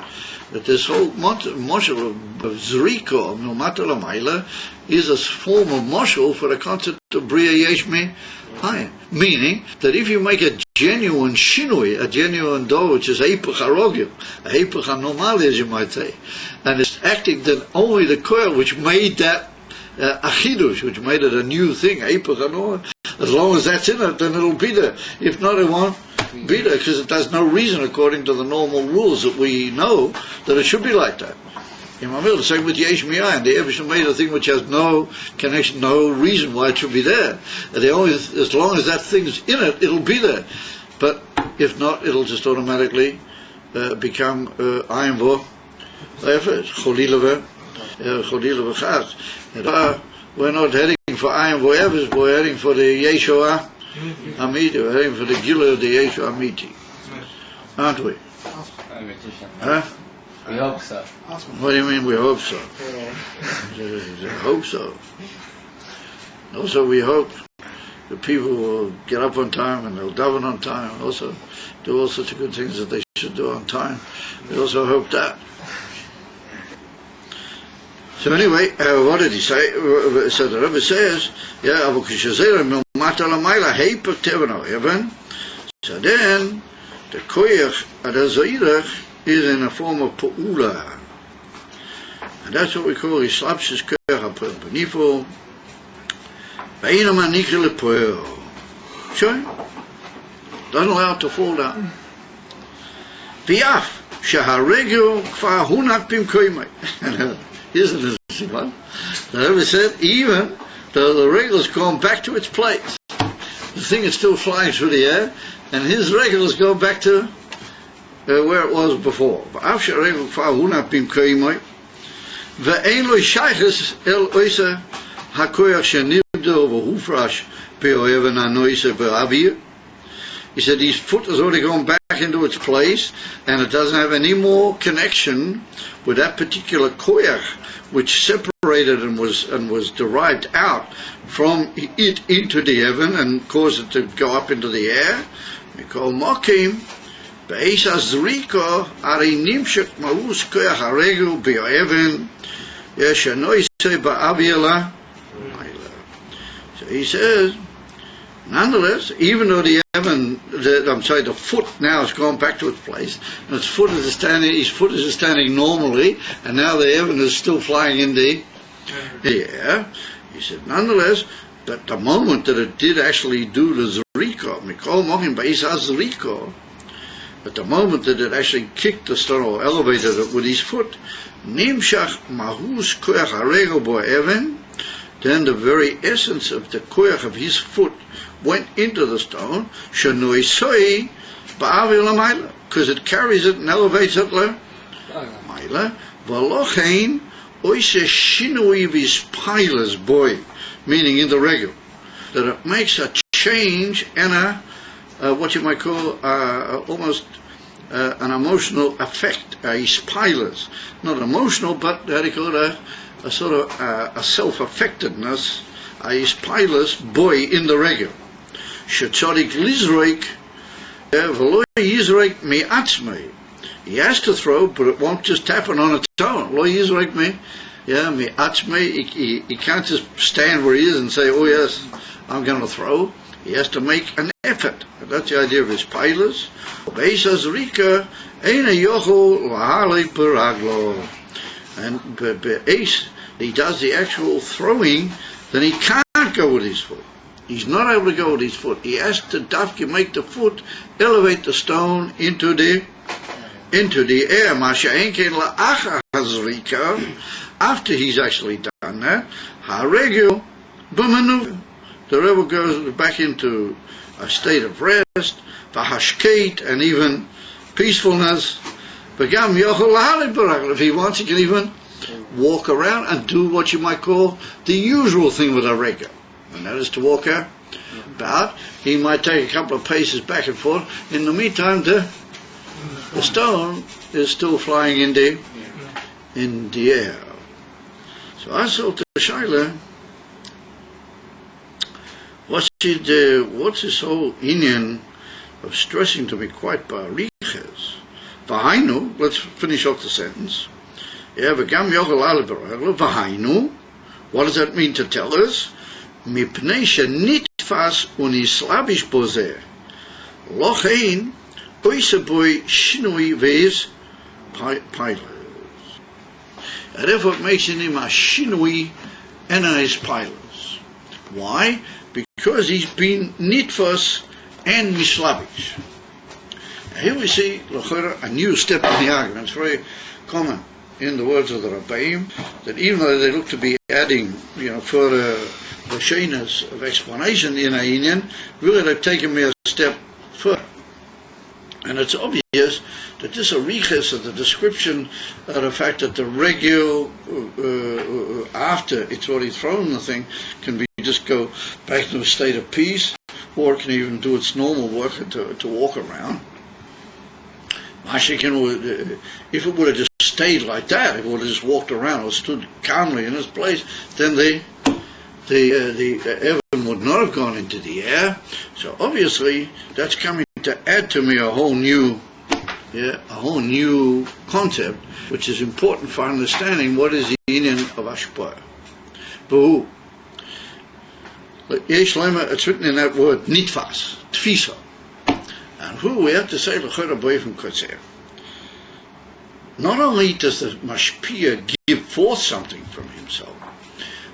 S2: that this whole moshel of Zriko, of Milmata Lamaila, is a form of moshel for the concept of Bria Yesh Me'ayin. Meaning that if you make a genuine shinui, a genuine door, which is Eipach HaRogim, a Eipach HaNormali, as you might say, and it's acting then only the koil which made that a chidush, which made it a new thing, Eipach HaNormali, as long as that's in it, then it'll be there. If not, it won't be there, because it has no reason, according to the normal rules that we know, that it should be like that. The same with Yesh Mi'ayin. The Eibusher made a thing which has no connection, no reason why it should be there. As long as that thing's in it, it'll be there. But if not, it'll just automatically become Ayin Vo Cholila V'chaz. We're not heading for Ayin Vo Efes, we're heading for the Yeshua Amiti. We're heading for the Gila of the Yeshua Amiti. Aren't we? Huh?
S4: We hope so.
S2: What do you mean we hope so? I hope so. Also we hope that people will get up on time and they'll daven on time and also do all sorts of good things that they should do on time. We also hope that. So anyway, what did he say? So the Rebbe says, so then the koyach adazayirach is in a form of Pa'ula. And that's what we call Islapshis Koyach HaPoel Benifo. Ve'ina Manikri LePoel. Sure? Doesn't allow it to fall down. V'yaf Shaharegel Kfar Hunak Bim Koymai. Here's an interesting one. The Rebbe said, even though the regel's gone back to its place, the thing is still flying through the air, and his regel's gone back to where it was before. He said his foot has already gone back into its place, and it doesn't have any more connection with that particular koyach which separated and was derived out from it into the heaven and caused it to go up into the air. We call mokim. Be'es hazriko ari nimshek ma'us koyach haregel be'o'even yeshanoise ba'aviyala. So he says, nonetheless, even though the foot now has gone back to its place, and his foot is standing normally, and now the heaven is still flying in the air. He said, nonetheless, that the moment that it did actually do the zriko, mikol mokim be'es hazriko, at the moment that it actually kicked the stone or elevated it with his foot, nimshach mahus koyach haregel bo'even, then the very essence of the koyach of his foot went into the stone, shenoi soi ba'avil la'mayla, because it carries it and elevates it la'mayla, v'lochein oise shinui v'spailas boy, meaning in the regular, that it makes a change and a what you might call almost an emotional effect, ispilas, not emotional, but how do you call it, a sort of a self-affectedness, ispilas boy in the regular. Shetzodik lizroik v'lo yizroik mi'atzmei. He has to throw, but it won't just happen on its own. Lo yizroik mi'atzmei. He can't just stand where he is and say, oh yes, I'm going to throw. He has to make an effort. That's the idea of his pilas. Be'es hazrika eina yochol lahale peraglo. And be'es, he does the actual throwing, then he can't go with his foot. He's not able to go with his foot. He has to dafki make the foot elevate the stone into the air. Masha enken la'acha hazrika. After he's actually done that, haregel b'manuva. The Rebbe goes back into a state of rest, v'hashkeit, and even peacefulness. V'gam yochol lahale peraglo. If he wants, he can even walk around and do what you might call the usual thing with a regular. And that is to walk out. But he might take a couple of paces back and forth. In the meantime, the stone is still flying in the air. So I saw to Shaila, what's this whole inyan of stressing to be quite bariches? V'hainu, let's finish off the sentence. Yeah, v'gam yochel al b'roilo, v'hainu, what does that mean to tell us? Mipnei shenitfas unislabish bozeh, lochein oise boi shinui v'ez pilers. And therefore it makes him a shinui and his pilers. Why? Because he's been nitfas and mislabish. Here we see a new step in the argument. It's very common in the words of the Rabbeim that even though they look to be adding, further lashonos of explanation in a union, really they've taken me a step further. And it's obvious that this arichas of the description of the fact that the regel after it's already thrown the thing can be just go back to a state of peace, or it can even do its normal work to walk around. If it would have just stayed like that, if it would have just walked around or stood calmly in its place, then the Evan would not have gone into the air. So obviously that's coming to add to me a whole new concept, which is important for understanding what is the union of Ashpah. But it's written in that word nitfas, tfisa. And who we have to say l'chora boifim kotzer. Not only does the mashpia give forth something from himself,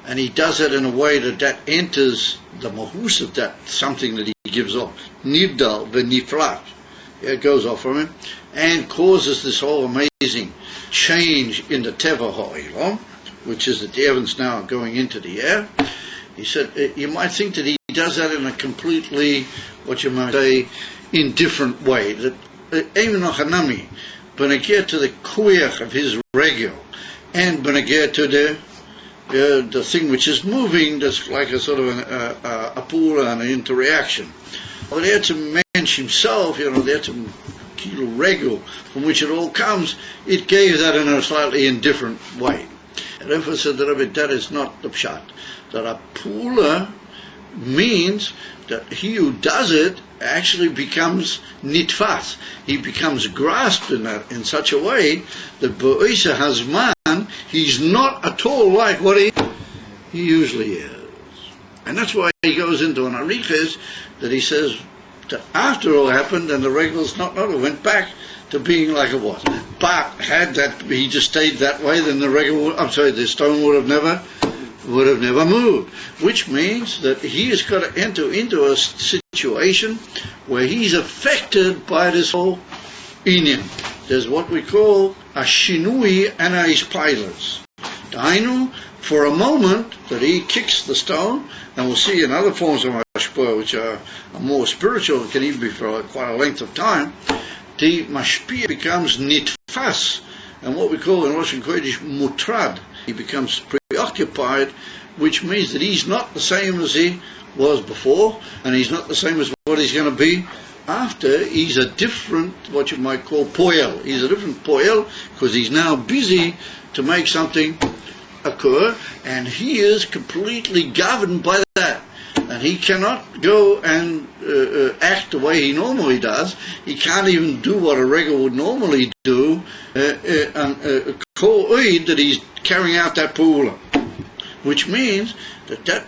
S2: and he does it in a way that enters the mahus of that something that he gives off, nibdal v'niflat, it goes off from him, and causes this whole amazing change in the teva ha'olam, which is that the heavens now are going into the air. He said, you might think that he does that in a completely, what you might say, indifferent way. That even Hanami, benegir to the kuach of his regel, and benegir to the thing which is moving, that's like a sort of a pool and an interaction. But there to mention himself, there to kilo regel from which it all comes, it gave that in a slightly indifferent way. And therefore said that is not the pshat. That a pula means that he who does it actually becomes nitfas. He becomes grasped in such a way that Bo'isa Hazman, he's not at all like what he usually is. And that's why he goes into an arichas that he says that after all happened and the regals not went back to being like it was. But had that he just stayed that way, then the stone would have never moved, which means that he has got to enter into a situation where he's affected by this whole inyan. There's what we call a shinui and a ispilers. Dainu, for a moment that he kicks the stone, and we'll see in other forms of mashpah which are more spiritual, can even be for quite a length of time, the mashpia becomes nitfas, and what we call in Russian Kodesh mutrad. He becomes preoccupied, which means that he's not the same as he was before, and he's not the same as what he's going to be after. He's a different, what you might call poel. He's a different poel because he's now busy to make something occur, and he is completely governed by that. And he cannot go and act the way he normally does. He can't even do what a regular would normally do, that he's carrying out that pula. Which means that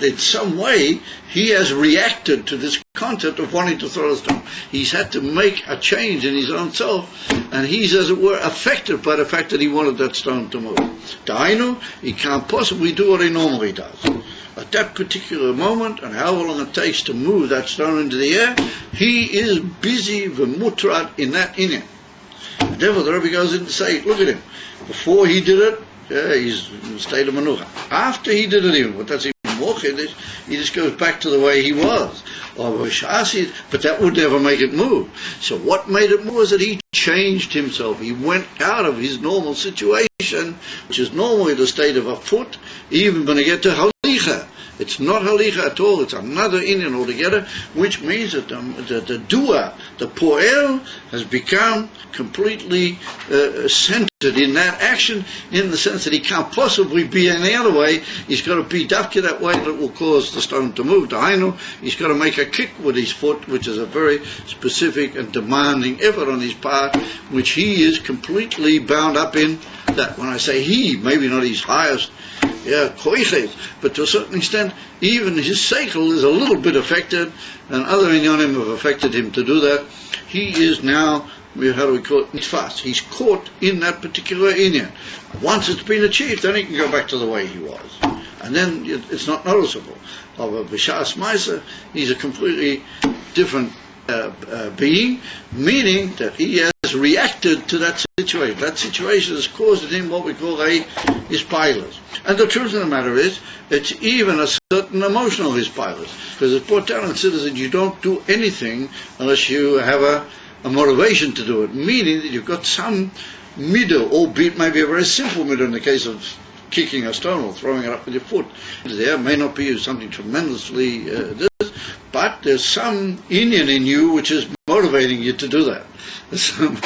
S2: in some way he has reacted to this concept of wanting to throw the stone. He's had to make a change in his own self, and he's, as it were, affected by the fact that he wanted that stone to move. Dainu, he can't possibly do what he normally does. At that particular moment, and however long it takes to move that stone into the air, he is busy v'mutrad in that inyan. And therefore the Rebbe goes in to say, look at him. Before he did it, he's in a state of manucha. After he did it, even, but that's even more chiddush, he just goes back to the way he was. But that would never make it move. So what made it move was that he changed himself. He went out of his normal situation, which is normally the state of a foot, even when he get to halicha. It's not halicha at all. It's another Indian altogether, which means that the doer, the poel, has become completely centered in that action, in the sense that he can't possibly be any other way. He's got to be dafka that way that will cause the stone to move. He's got to make a kick with his foot, which is a very specific and demanding effort on his part, which he is completely bound up in. That when I say he, maybe not his highest koiches, but to a certain extent, even his seichel is a little bit affected, and other inyanim have affected him to do that. He is now, how do we call it, nitfas. He's caught in that particular inyan. Once it's been achieved, then he can go back to the way he was, and then it's not noticeable. Of a b'shas ma'aser, he's a completely different being, meaning that he has reacted to that situation. That situation has caused in him what we call a hispilus. And the truth of the matter is, it's even a certain emotional hispilus, because it's brought down and said that you don't do anything unless you have a motivation to do it, meaning that you've got some middle, albeit maybe a very simple middle in the case of kicking a stone or throwing it up with your foot. There may not be something tremendously but there's some Indian in you which is motivating you to do that. There's some,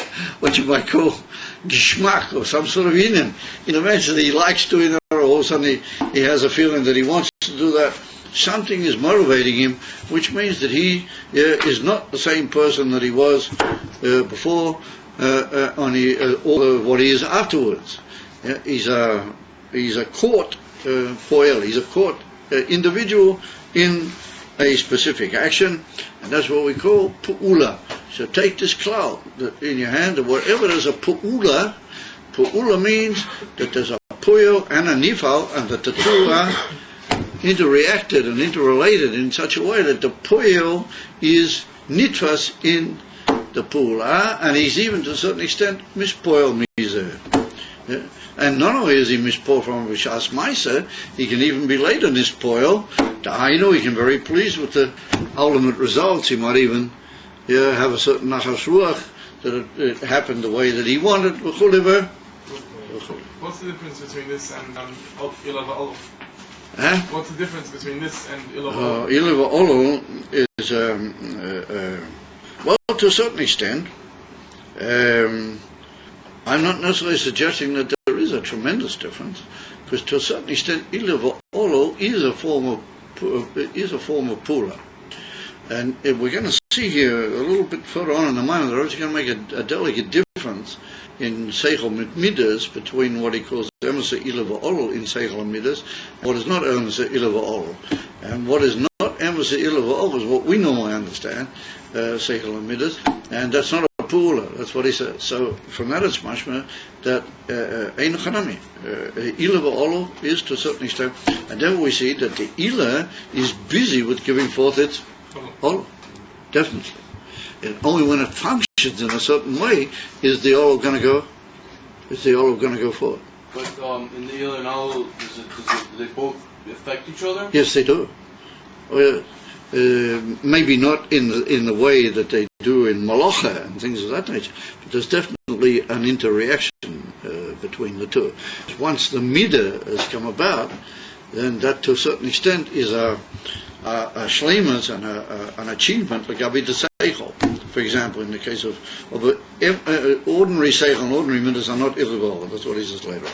S2: what you might call geschmack, or some sort of Indian. In the sense that he likes doing that, or all of a sudden he has a feeling that he wants to do that. Something is motivating him, which means that he is not the same person that he was before, or what he is afterwards. He's a court foil. He's a court individual in a specific action, and that's what we call pu'ula. So take this cloud in your hand, and wherever there's a pu'ula means that there's a pu'el and a nifal, and that the two are interreacted and interrelated in such a way that the pu'el is nitfas in the pu'ula, and he's even to a certain extent mispoil miser. And not only is he mispoil from b'shas ma'aser, he can even be later mispoil. He can be very pleased with the ultimate results. He might even have a certain nachas ruach that it happened the way that he wanted.
S3: What's the difference between this and Ilav Olo? What's the difference between this and Ilav Olo?
S2: Ilav Olo is, well, to a certain extent, I'm not necessarily suggesting that there is a tremendous difference, because to a certain extent, Ilav Olo is a form of pula. And if we're going to see here a little bit further on in the mind, they're actually going to make a delicate difference in Seichel Midas between what he calls Emesa Ilav Olo in Seichel Midas, and what is not Emesa Ilav Olo. And what is not Emesa Ilav Olo is what we normally understand, Seichel Midas, and that's not a pula. That's what he says. So from that it's mashma that Ein Chanami. Ilav Olo is to a certain extent, and then we see that the Ila is busy with giving forth its Olo. Definitely. And only when it functions in a certain way is the Olo going to go. Is the Olo going to go forward?
S1: But in the Ila and Olo, do they both affect each other?
S2: Yes, they do. Maybe not in the way that they do in Malacha and things of that nature, but there's definitely an interaction between the two. Once the midah has come about, then that to a certain extent is a shleimus and an achievement like Gabi the Seichel. For example, in the case of ordinary Seichel and ordinary midas are not illiberal. That's what he says later on.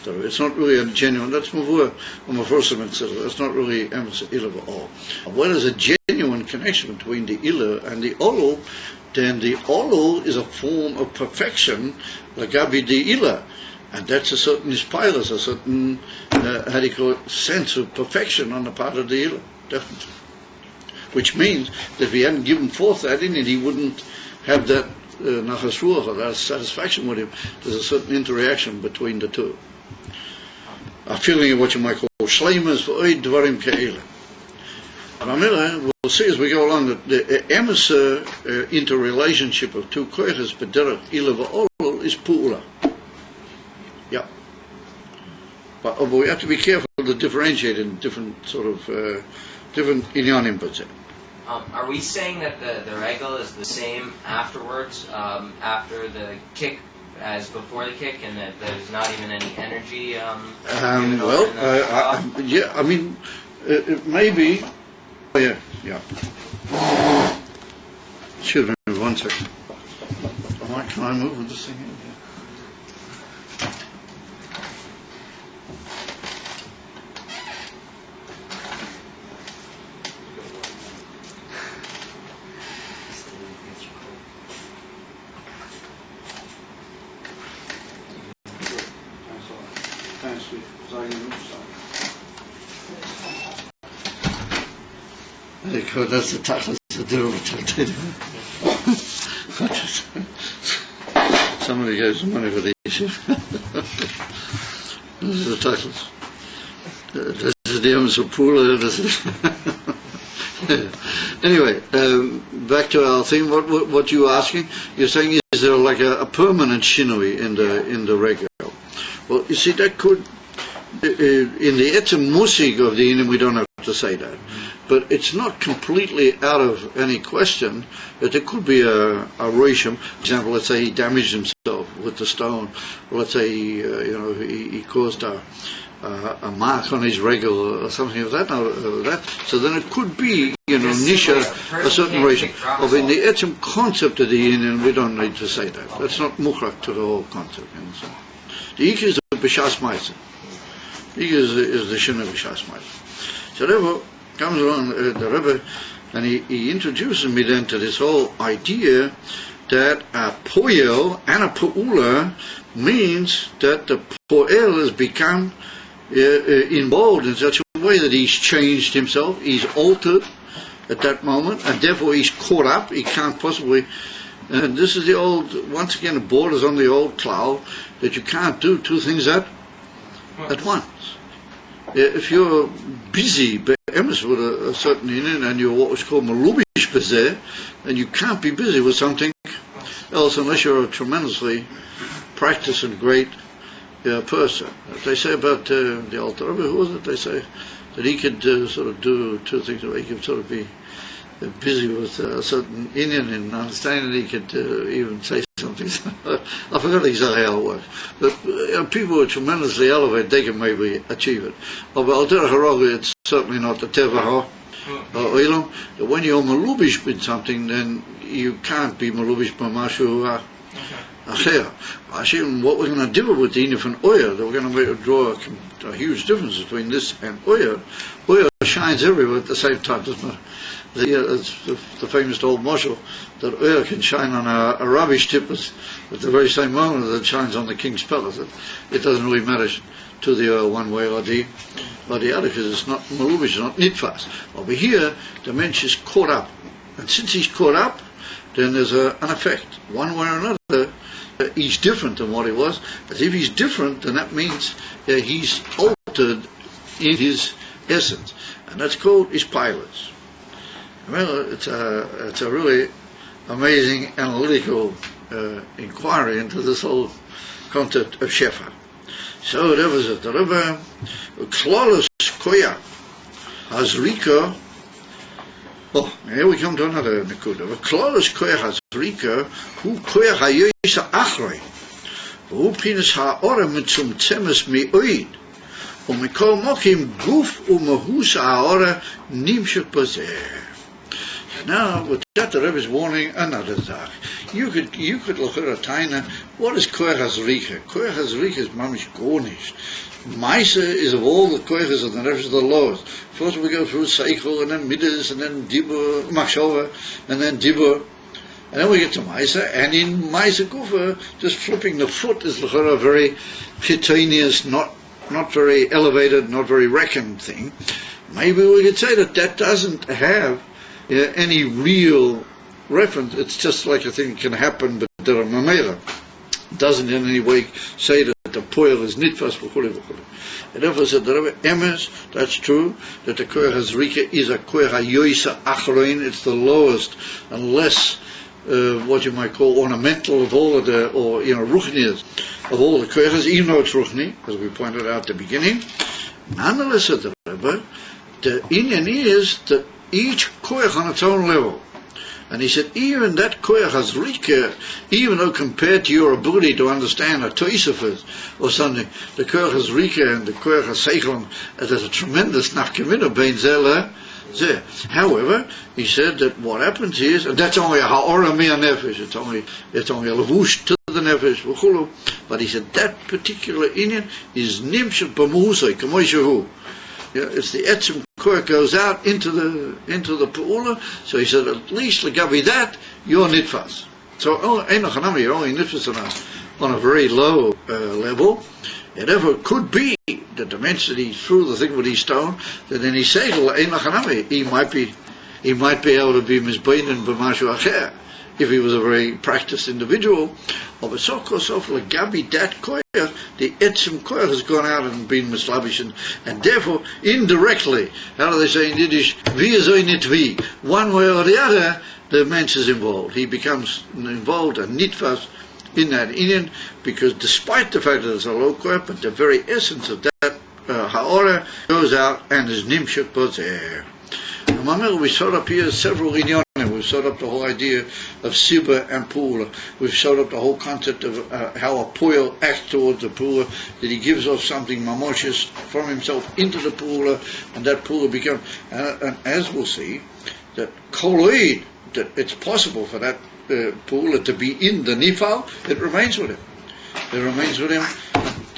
S2: So it's not really a genuine, that's Mavur, that's not really Ilav Olo. When there's a genuine connection between the Ila and the Olo, then the Olo is a form of perfection, Lagabi the Ila. And that's a certain ispilus, a certain, sense of perfection on the part of the Ila, definitely. Which means that if he hadn't given forth that in it, he wouldn't have that nachas ruach, or that satisfaction with him. There's a certain interaction between the two. A feeling of what you might call shleimus for oid dvarim ke'ela. We'll see as we go along that the emesa interrelationship of two koiches b'derech Ilav Olo is pu'ula. Yeah. But we have to be careful to differentiate in different sort of different inyanim per se.
S4: Are we saying that the regal is the same afterwards, after the kick, as before the kick, and that there's not even any energy?
S2: it may be. Oh yeah. Excuse me 1 second. Can I move with this thing here? That's the tachlis to do Somebody gave some money for the issue. This is the tachlis. This is the Pula. Anyway, back to our thing. What you asking? You're saying, is there like a permanent shinui in the regel? Well, you see, that could in the etzem musig of the inim we don't have to say that. But it's not completely out of any question that there could be a roishim. For example, let's say he damaged himself with the stone, or let's say he caused a mark on his regel or something of that. So then it could be nisha a certain roishim. But in the etzem concept of the union, we don't need to say that. That's not muchrak to the whole concept. The ik is the b'shas ma'aser. Ik is the shin of b'shas ma'aser. So therefore, comes along the Rebbe, and he introduces me then to this whole idea that a poel and a pe'ula means that the poel has become involved in such a way that he's changed himself, he's altered at that moment, and therefore he's caught up, he can't possibly. And this is the old, once again, it borders on the old cloud that you can't do two things at once. If you're busy with a certain union and you're what was called malubish bezeh, then you can't be busy with something else unless you're a tremendously practiced and great person. They say about the Alter Rebbe, who was it? They say that he could sort of do two things. He could sort of be busy with a certain Indian and understanding he could even say something. I forgot exactly how it works. But people who are tremendously elevated, they can maybe achieve it. But it's certainly not the teva oilam. When you're malubish with something, then you can't be malubish b'mashu acher. What we're going to do with the inif and oyer, we're going to draw a huge difference between this and oyer. Oyer shines everywhere at the same time, doesn't it? It's the famous old mashal that oil can shine on a rubbish tip at the very same moment that it shines on the king's palace. It doesn't really matter to the oil one way or the other, because it's not malubish, it's not nitfas. Over here, the mensch is caught up, and since he's caught up, then there's an effect. One way or another, he's different than what he was. As if he's different, then that means he's altered in his essence, and that's called his pilots. Well, it's a really amazing analytical inquiry into this whole concept of shefa. So there was the Rebbe, Klolos Koya, Hazrika. Oh, here we come to another nekuda. Klolos Koya Hazrika, who Koya Hayoisa Achrei, who Pinas Haora Mitzumtzemes Mioid, Umikol Mokim Guf Umahus Haora Nimshuk Bazeh. Now, with that, the Rebbe is warning another zach. You could look at a taina. What is koyach hazrika? Koyach hazrika is mamish gornish. Maisa is of all the koyachas of the Rebbe is the lowest. First we go through seichel, and then midas, and then dibur, machshava, and then dibur, and then we get to Maisa. And in Maisa Gufa, just flipping the foot is a very cutaneous, not very elevated, not very reckoned thing. Maybe we could say that doesn't have any real reference. It's just like a thing can happen, but there are mamela. It doesn't in any way say that the poel is nitfas v'chule v'chule. And therefore said the Rebbe, emes, that's true, that the koyach hazrika is a koyach hayoisa achroin. It's the lowest and less what you might call ornamental of all of the, or ruchnias of all the koyachas, even though it's ruchni, as we pointed out at the beginning. Nonetheless, said the Rebbe, the inyan is that each koyach on its own level And he said, even that koyach hazrika, even though compared to your ability to understand a Tosafos or something, the koyach hazrika and the koyach haseichel, there's a tremendous nafkamina bein zeh. However, he said that what happens is, and that's only a ha'ora mea nefesh, it's only a levush to the nefesh, v'chulu. But he said that particular inyan is nimshel b'muhusay, k'moy shehu. It's the etzim koyach goes out into the pu'ula. So he said, at least legabi that, you're nitfas. So einach hanami, you're only nitfas on a very low level. It ever could be that the mention that he threw the thing with his stone, that in his seichel einach hanami, he might be able to be misbeinen b'mashu acher if he was a very practiced individual. Of a sof legabi that koyach, the etzim koyach has gone out and been mislavish, and therefore indirectly, how do they say in Yiddish, vi, one way or the other, the mensch is involved. He becomes involved and nitfas in that inyan, because despite the fact that it's a low koyach, but the very essence of that ha'ora goes out and is nimshuk b'zer. We showed up here several inyanim. We've showed up the whole idea of Sibba and Pula. We've showed up the whole concept of how a Puel acts towards the Pula, that he gives off something mamoshes from himself into the Pula, and that Pula becomes, and as we'll see, that Koloid, that it's possible for that Pula to be in the Nifal, it remains with him. It remains with him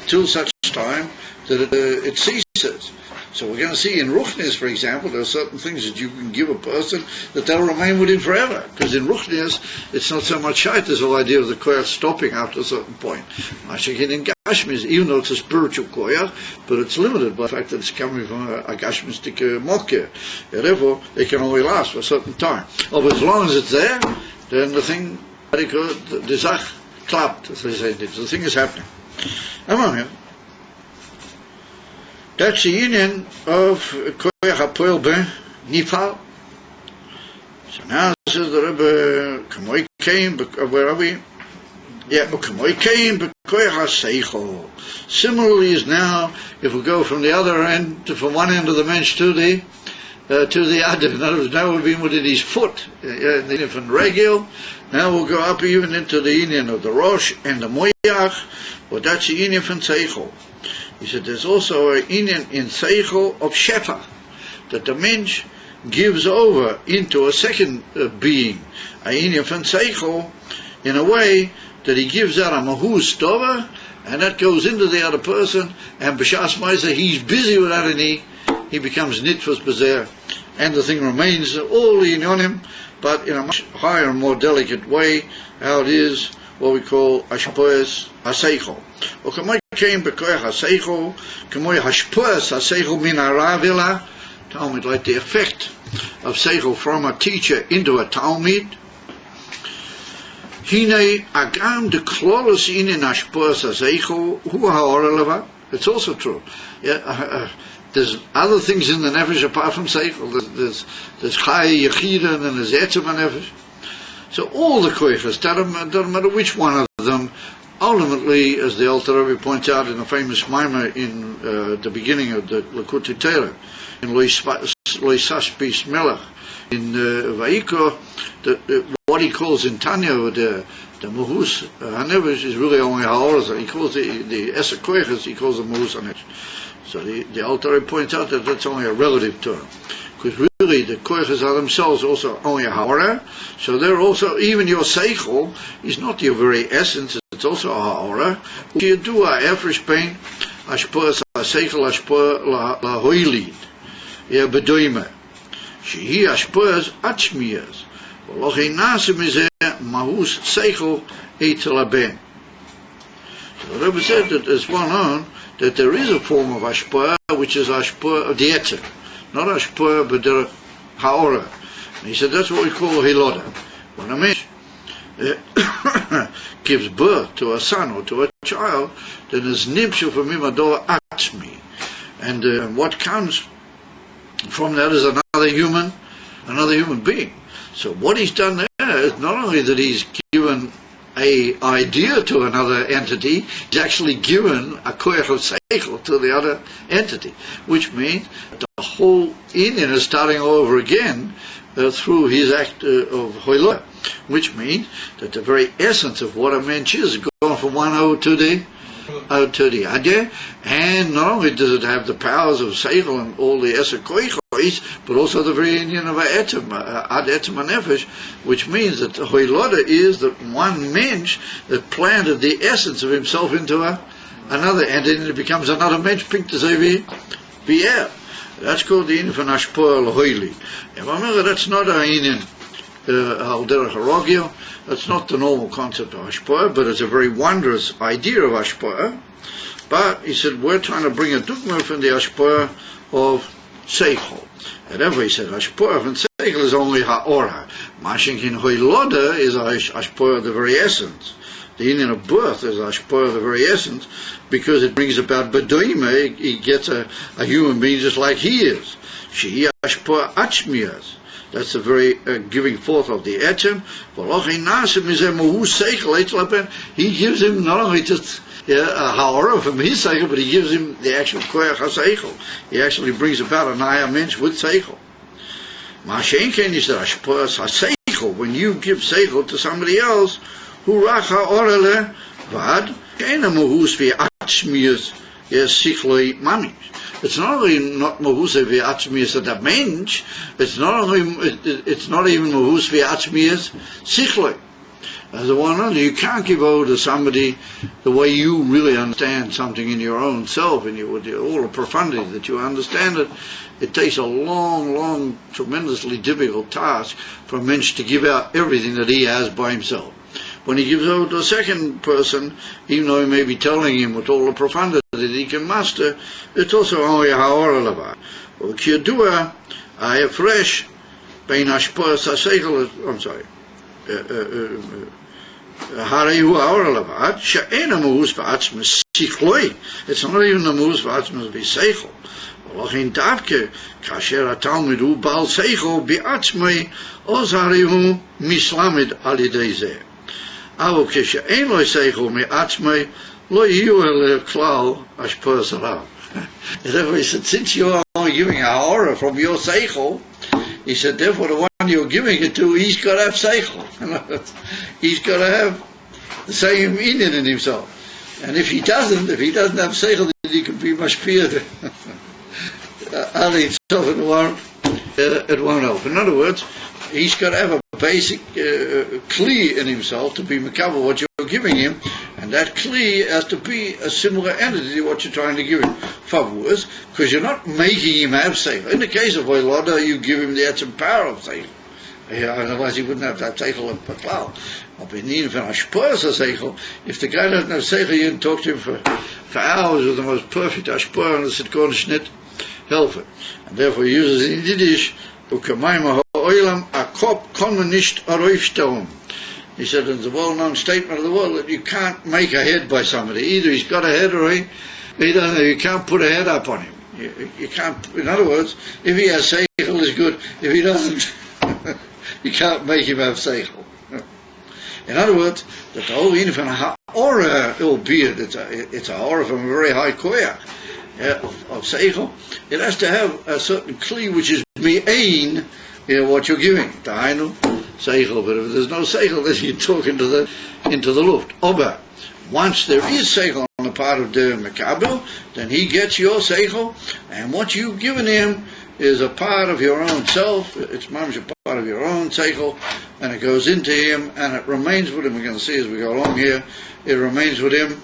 S2: till such time that it ceases. So we're going to see in Ruchnias, for example, there are certain things that you can give a person that they'll remain with him forever. Because in Ruchnias, it's not so much shayt, there's the whole idea of the koyach stopping after a certain point. Mashiach in Gashmis, even though it's a spiritual koyach, but it's limited by the fact that it's coming from a Gashmistic mokeh. Therefore, it can only last for a certain time. But as long as it's there, then the thing, the zach klappt, as they say, the thing is happening. Come on here. That's the union of koyach hapoel ben nifal. So now says the Rebbe, Kamoy came, where are we? Yeah, Kamoy came, koyach haseichel. Similarly is now, if we go from the other end, from one end of the mensch to the other. In other words, now we've been within his foot, in the infant regil. Now we'll go up even into the union of the rosh and the moyach. Well, that's the union from seichel. He said there's also an inyan in seichel of shefa, that the mensch gives over into a second being, a inyan from seichel, in a way that he gives out a mahus tova, and that goes into the other person, and b'shas ma'aseh he's busy with that, and he becomes nitfus b'zer, and the thing remains all in on him, but in a much higher and more delicate way, how it is what we call hashpoes haseichel. Or kamoy came b'koyach haseichel, kamoy hashpoes haseichel min haravila. Talmud, like the effect of seichel from a teacher into a Talmud. Hine agam de klolos in hashpoes haseichel hu ha'ora leva. It's also true. There's other things in the nefesh apart from seichel. There's chai yechida and there's etzem nefesh. So all the koyachas, doesn't matter which one of them, ultimately, as the Alter Rebbe points out in a famous maimah in the beginning of the Likutei Torah, in Loisash Bis Melech, in Vayikra, what he calls in Tanya, the Mahus Hanevish is really only Ha'orza. He calls the Eser Koyachas, he calls the Mahus Hanevish. So the Alter Rebbe points out that that's only a relative term. Because really, the koyachas are themselves also only a ha'ora, so they're also, even your seichel is not your very essence, it's also a ha'ora. You do a efresh pain, ashpoas ha'seichel ashpoa lahoilid, yeah, bedoime. Shehi ashpoas atzmiyas, v'lochi nasim izeh mahus seichel eitelaben. So the Rebbe said that there's one on, that there is a form of ashpoa, which is ashpoa of the etzer. Not ashpoa, but the ha'ora. And he said that's what we call hiloda. When a man gives birth to a son or to a child, then there's nimshu from him ador atzmi. And what comes from that is another human being. So what he's done there is not only that he's given a idea to another entity, he's actually given a koyach of seichel to the other entity, which means the whole inyan is starting all over again, through his act of hoilah, which means that the very essence of what a mensch is gone from one out to the other, and not only does it have the powers of seichel and all the eser koichos, but also the very union of etem, ad etem nefesh, which means that hoilah is that one mensch that planted the essence of himself into another, and then it becomes another mensch, pink to say v'er. That's called the infant ashpoah l'hoili. And remember, that's not a inin al derech harogil. That's not the normal concept of ashpoah, but it's a very wondrous idea of ashpoah. But he said we're trying to bring a dogma from the ashpoah of seichel. And therefore he said ashpoah from seichel is only ha'ora. Mashinkin hoiloda is ashpoah of the very essence. The union of birth is ashpoah of the very essence, because it brings about bedoime. He gets a human being just like he is. Shehi ashpoah achmias. That's the very giving forth of the etem. He gives him not only just a ha'ora from his seichel, but he gives him the actual koyach ha'seichel. He actually brings about a naya mensch with seichel. Ma'ashenken is the ashpoah ha'seichel. When you give seichel to somebody else, hu rach ha'ora le vad keina mohus v'atzmius sichloi mamish. It's not only not mohus v'atzmius of the mensch, it's not even mohus v'atzmius sichloi. As the one, you can't give over to somebody the way you really understand something in your own self, and with all the profundity that you understand it. It takes a long, tremendously difficult task for a mensch to give out everything that he has by himself. When he gives over to a second person, even though he may be telling him with all the profundity that he can master, it's also only a ha'ora lava. Well, kiyadua, I have fresh, bein ashpoah sa'seichel, I'm sorry, harehu ha'ora lava, she'ena mohus v'atzmas sichloi. It's not even the mohus v'atzmas v'seichel. ולכן דווקא כאשר התלמיד הוא בעל שכל בעצמי, אז הרי הוא מסלמד על ידי זה. אבל כשאין לו שכל מעצמי, לא יהיו אלה כלל השפעות עליו. Therefore he said, since you are only giving a horror from your seichel, he said, therefore the one you're giving it to, he's got to have seichel. He's got to have the same inyan in himself. And if he doesn't have seichel, then he can be mashpiyah. It won't help. In other words, he's got to have a basic kli in himself to be mekabel what you're giving him, and that kli has to be a similar entity to what you're trying to give him. Favors, because you're not making him have seichel. In the case of Oilada, you give him the etzem power of seichel. Otherwise he wouldn't have that seichel of paklal. If the guy doesn't have seichel, you can talk to him for hours with the most perfect ashpoah, and it's at Kornishnit helfen. And therefore he uses in Yiddish, he said in the well-known statement of the world that you can't make a head by somebody. Either he's got a head or he doesn't. You can't put a head up on him. You can't. In other words, if he has seichel, is good. If he doesn't, you can't make him have seichel. In other words, that the whole infant ha'ora, albeit it's a ha'ora from a very high koyach of seichel, it has to have a certain kli which is me'ain, what you're giving. Ta'ainu seichel, but if there's no seichel, then you talk into the luft. Oba, once there is seichel on the part of the mekabel, then he gets your seichel, and what you've given him is a part of your own self. It's mamish a part of your own seichel, and it goes into him, and it remains with him. We're going to see as we go along here, it remains with him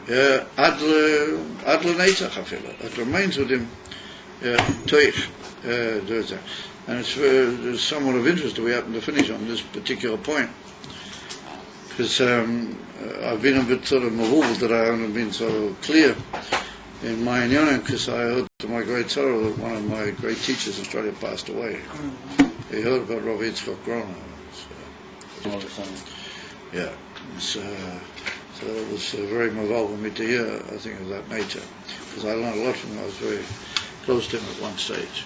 S2: adle netzach afila. It remains with him toich. And it's somewhat of interest that we happen to finish on this particular point, because I've been a bit sort of mavul that I haven't been so clear in my inyanim, because I heard to my great sorrow that one of my great teachers in Australia passed away. He heard about Rav Yitzchak Grona. Yeah. So it was very maval for me to hear, I think, of that nature, because I learned a lot from him. I was very close to him at one stage.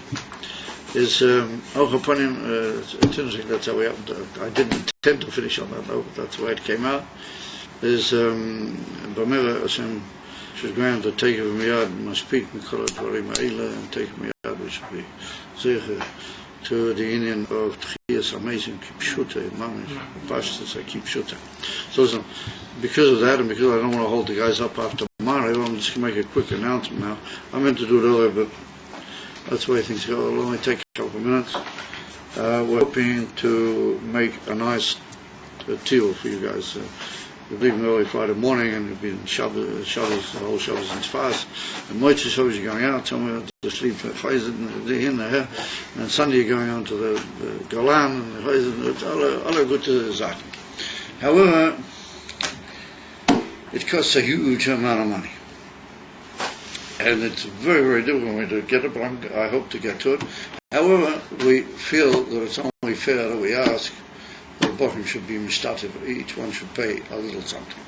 S2: Is upon him, it's interesting, that's how we happened to, I didn't intend to finish on that note, but that's the way it came out. Is Bamela Hashem, she was going to take of Miyad, Maspik Mikol Dvarim Ha'ila, and take Miyad, which should be Zecher to the Indian of Tchias Amazing Kipshute, Mamish, Pashtas, Kipshute. So listen, because of that and because I don't want to hold the guys up after tomorrow, I'm just going to make a quick announcement now. I meant to do it earlier, but that's the way things go. It'll only take a couple of minutes. We're hoping to make a nice deal for you guys. We're leaving early Friday morning, and we've been Shabbos, the whole Shabbos and Tzfas. And Motzei Shabbos you're going out somewhere to sleep for Chayzid, in there. And Sunday you're going on to the Golan and the Chayzid, all good to the Zach. However, it costs a huge amount of money. And it's very, very difficult to get it, but I hope to get to it. However, we feel that it's only fair that we ask that the bottom should be mishtatev. Each one should pay a little something.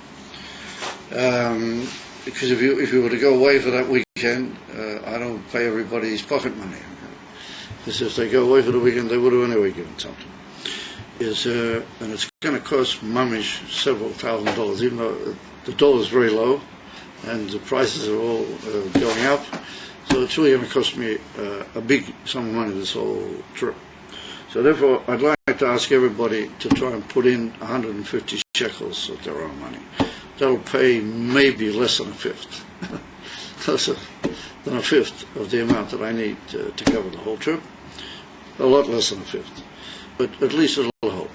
S2: Because if you were to go away for that weekend, I don't pay everybody's pocket money. Because if they go away for the weekend, they would have anyway given something. And it's going to cost mamish several $1,000s, even though the dollar is very low and the prices are all going up. So it's really going to cost me a big sum of money, this whole trip. So therefore, I'd like to ask everybody to try and put in 150 shekels of their own money. That'll pay maybe less than a fifth. Less than a fifth of the amount that I need to cover the whole trip. A lot less than a fifth. But at least it'll help.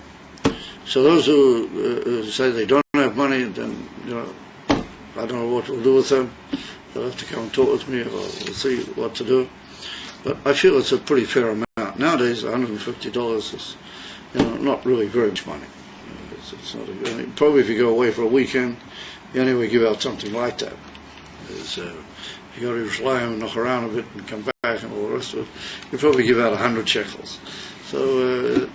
S2: So those who say they don't have money, then, I don't know what we'll do with them. They'll have to come and talk with me, or we'll see what to do. But I feel it's a pretty fair amount. Nowadays, $150 is, not really very much money. It's not probably if you go away for a weekend, you only give out something like that. If you go to Yerushalayim and knock around a bit and come back and all the rest of it, you probably give out 100 shekels. So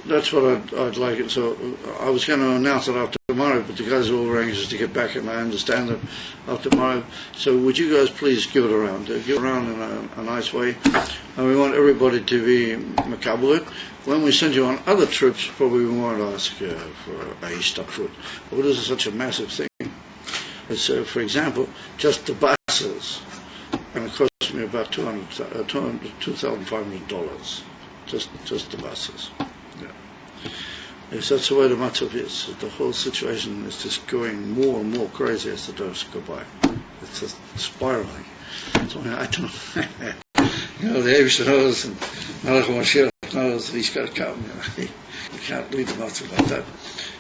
S2: that's what I'd like it. So I was going to announce it after tomorrow, but the guys are all very anxious to get back, and I understand that after tomorrow. So would you guys please give it around? Give it around in a nice way. And we want everybody to be makabel. When we send you on other trips, probably we won't ask for a ishtakfut. But this is such a massive thing. It's, for example, just the buses, and it cost me about $2,500. Just the buses. Yeah. Yes, that's the way the matzav is. The whole situation is just going more and more crazy as the days go by. It's just spiraling. So I don't know. The Eibush knows, and Malach Mashiach knows that he's got to come. You can't leave the matzav like that.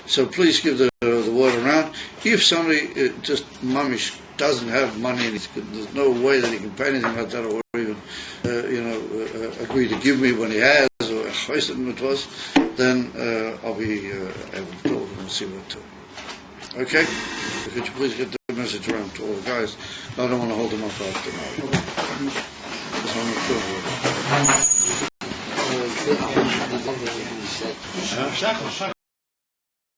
S2: So please give the word around. If somebody just mamish doesn't have money and there's no way that he can pay anything like that, or even agree to give me when he has, or it was, then I'll be able to talk and see what to do. Okay? Could you please get the message around to all the guys? I don't want to hold them up after now.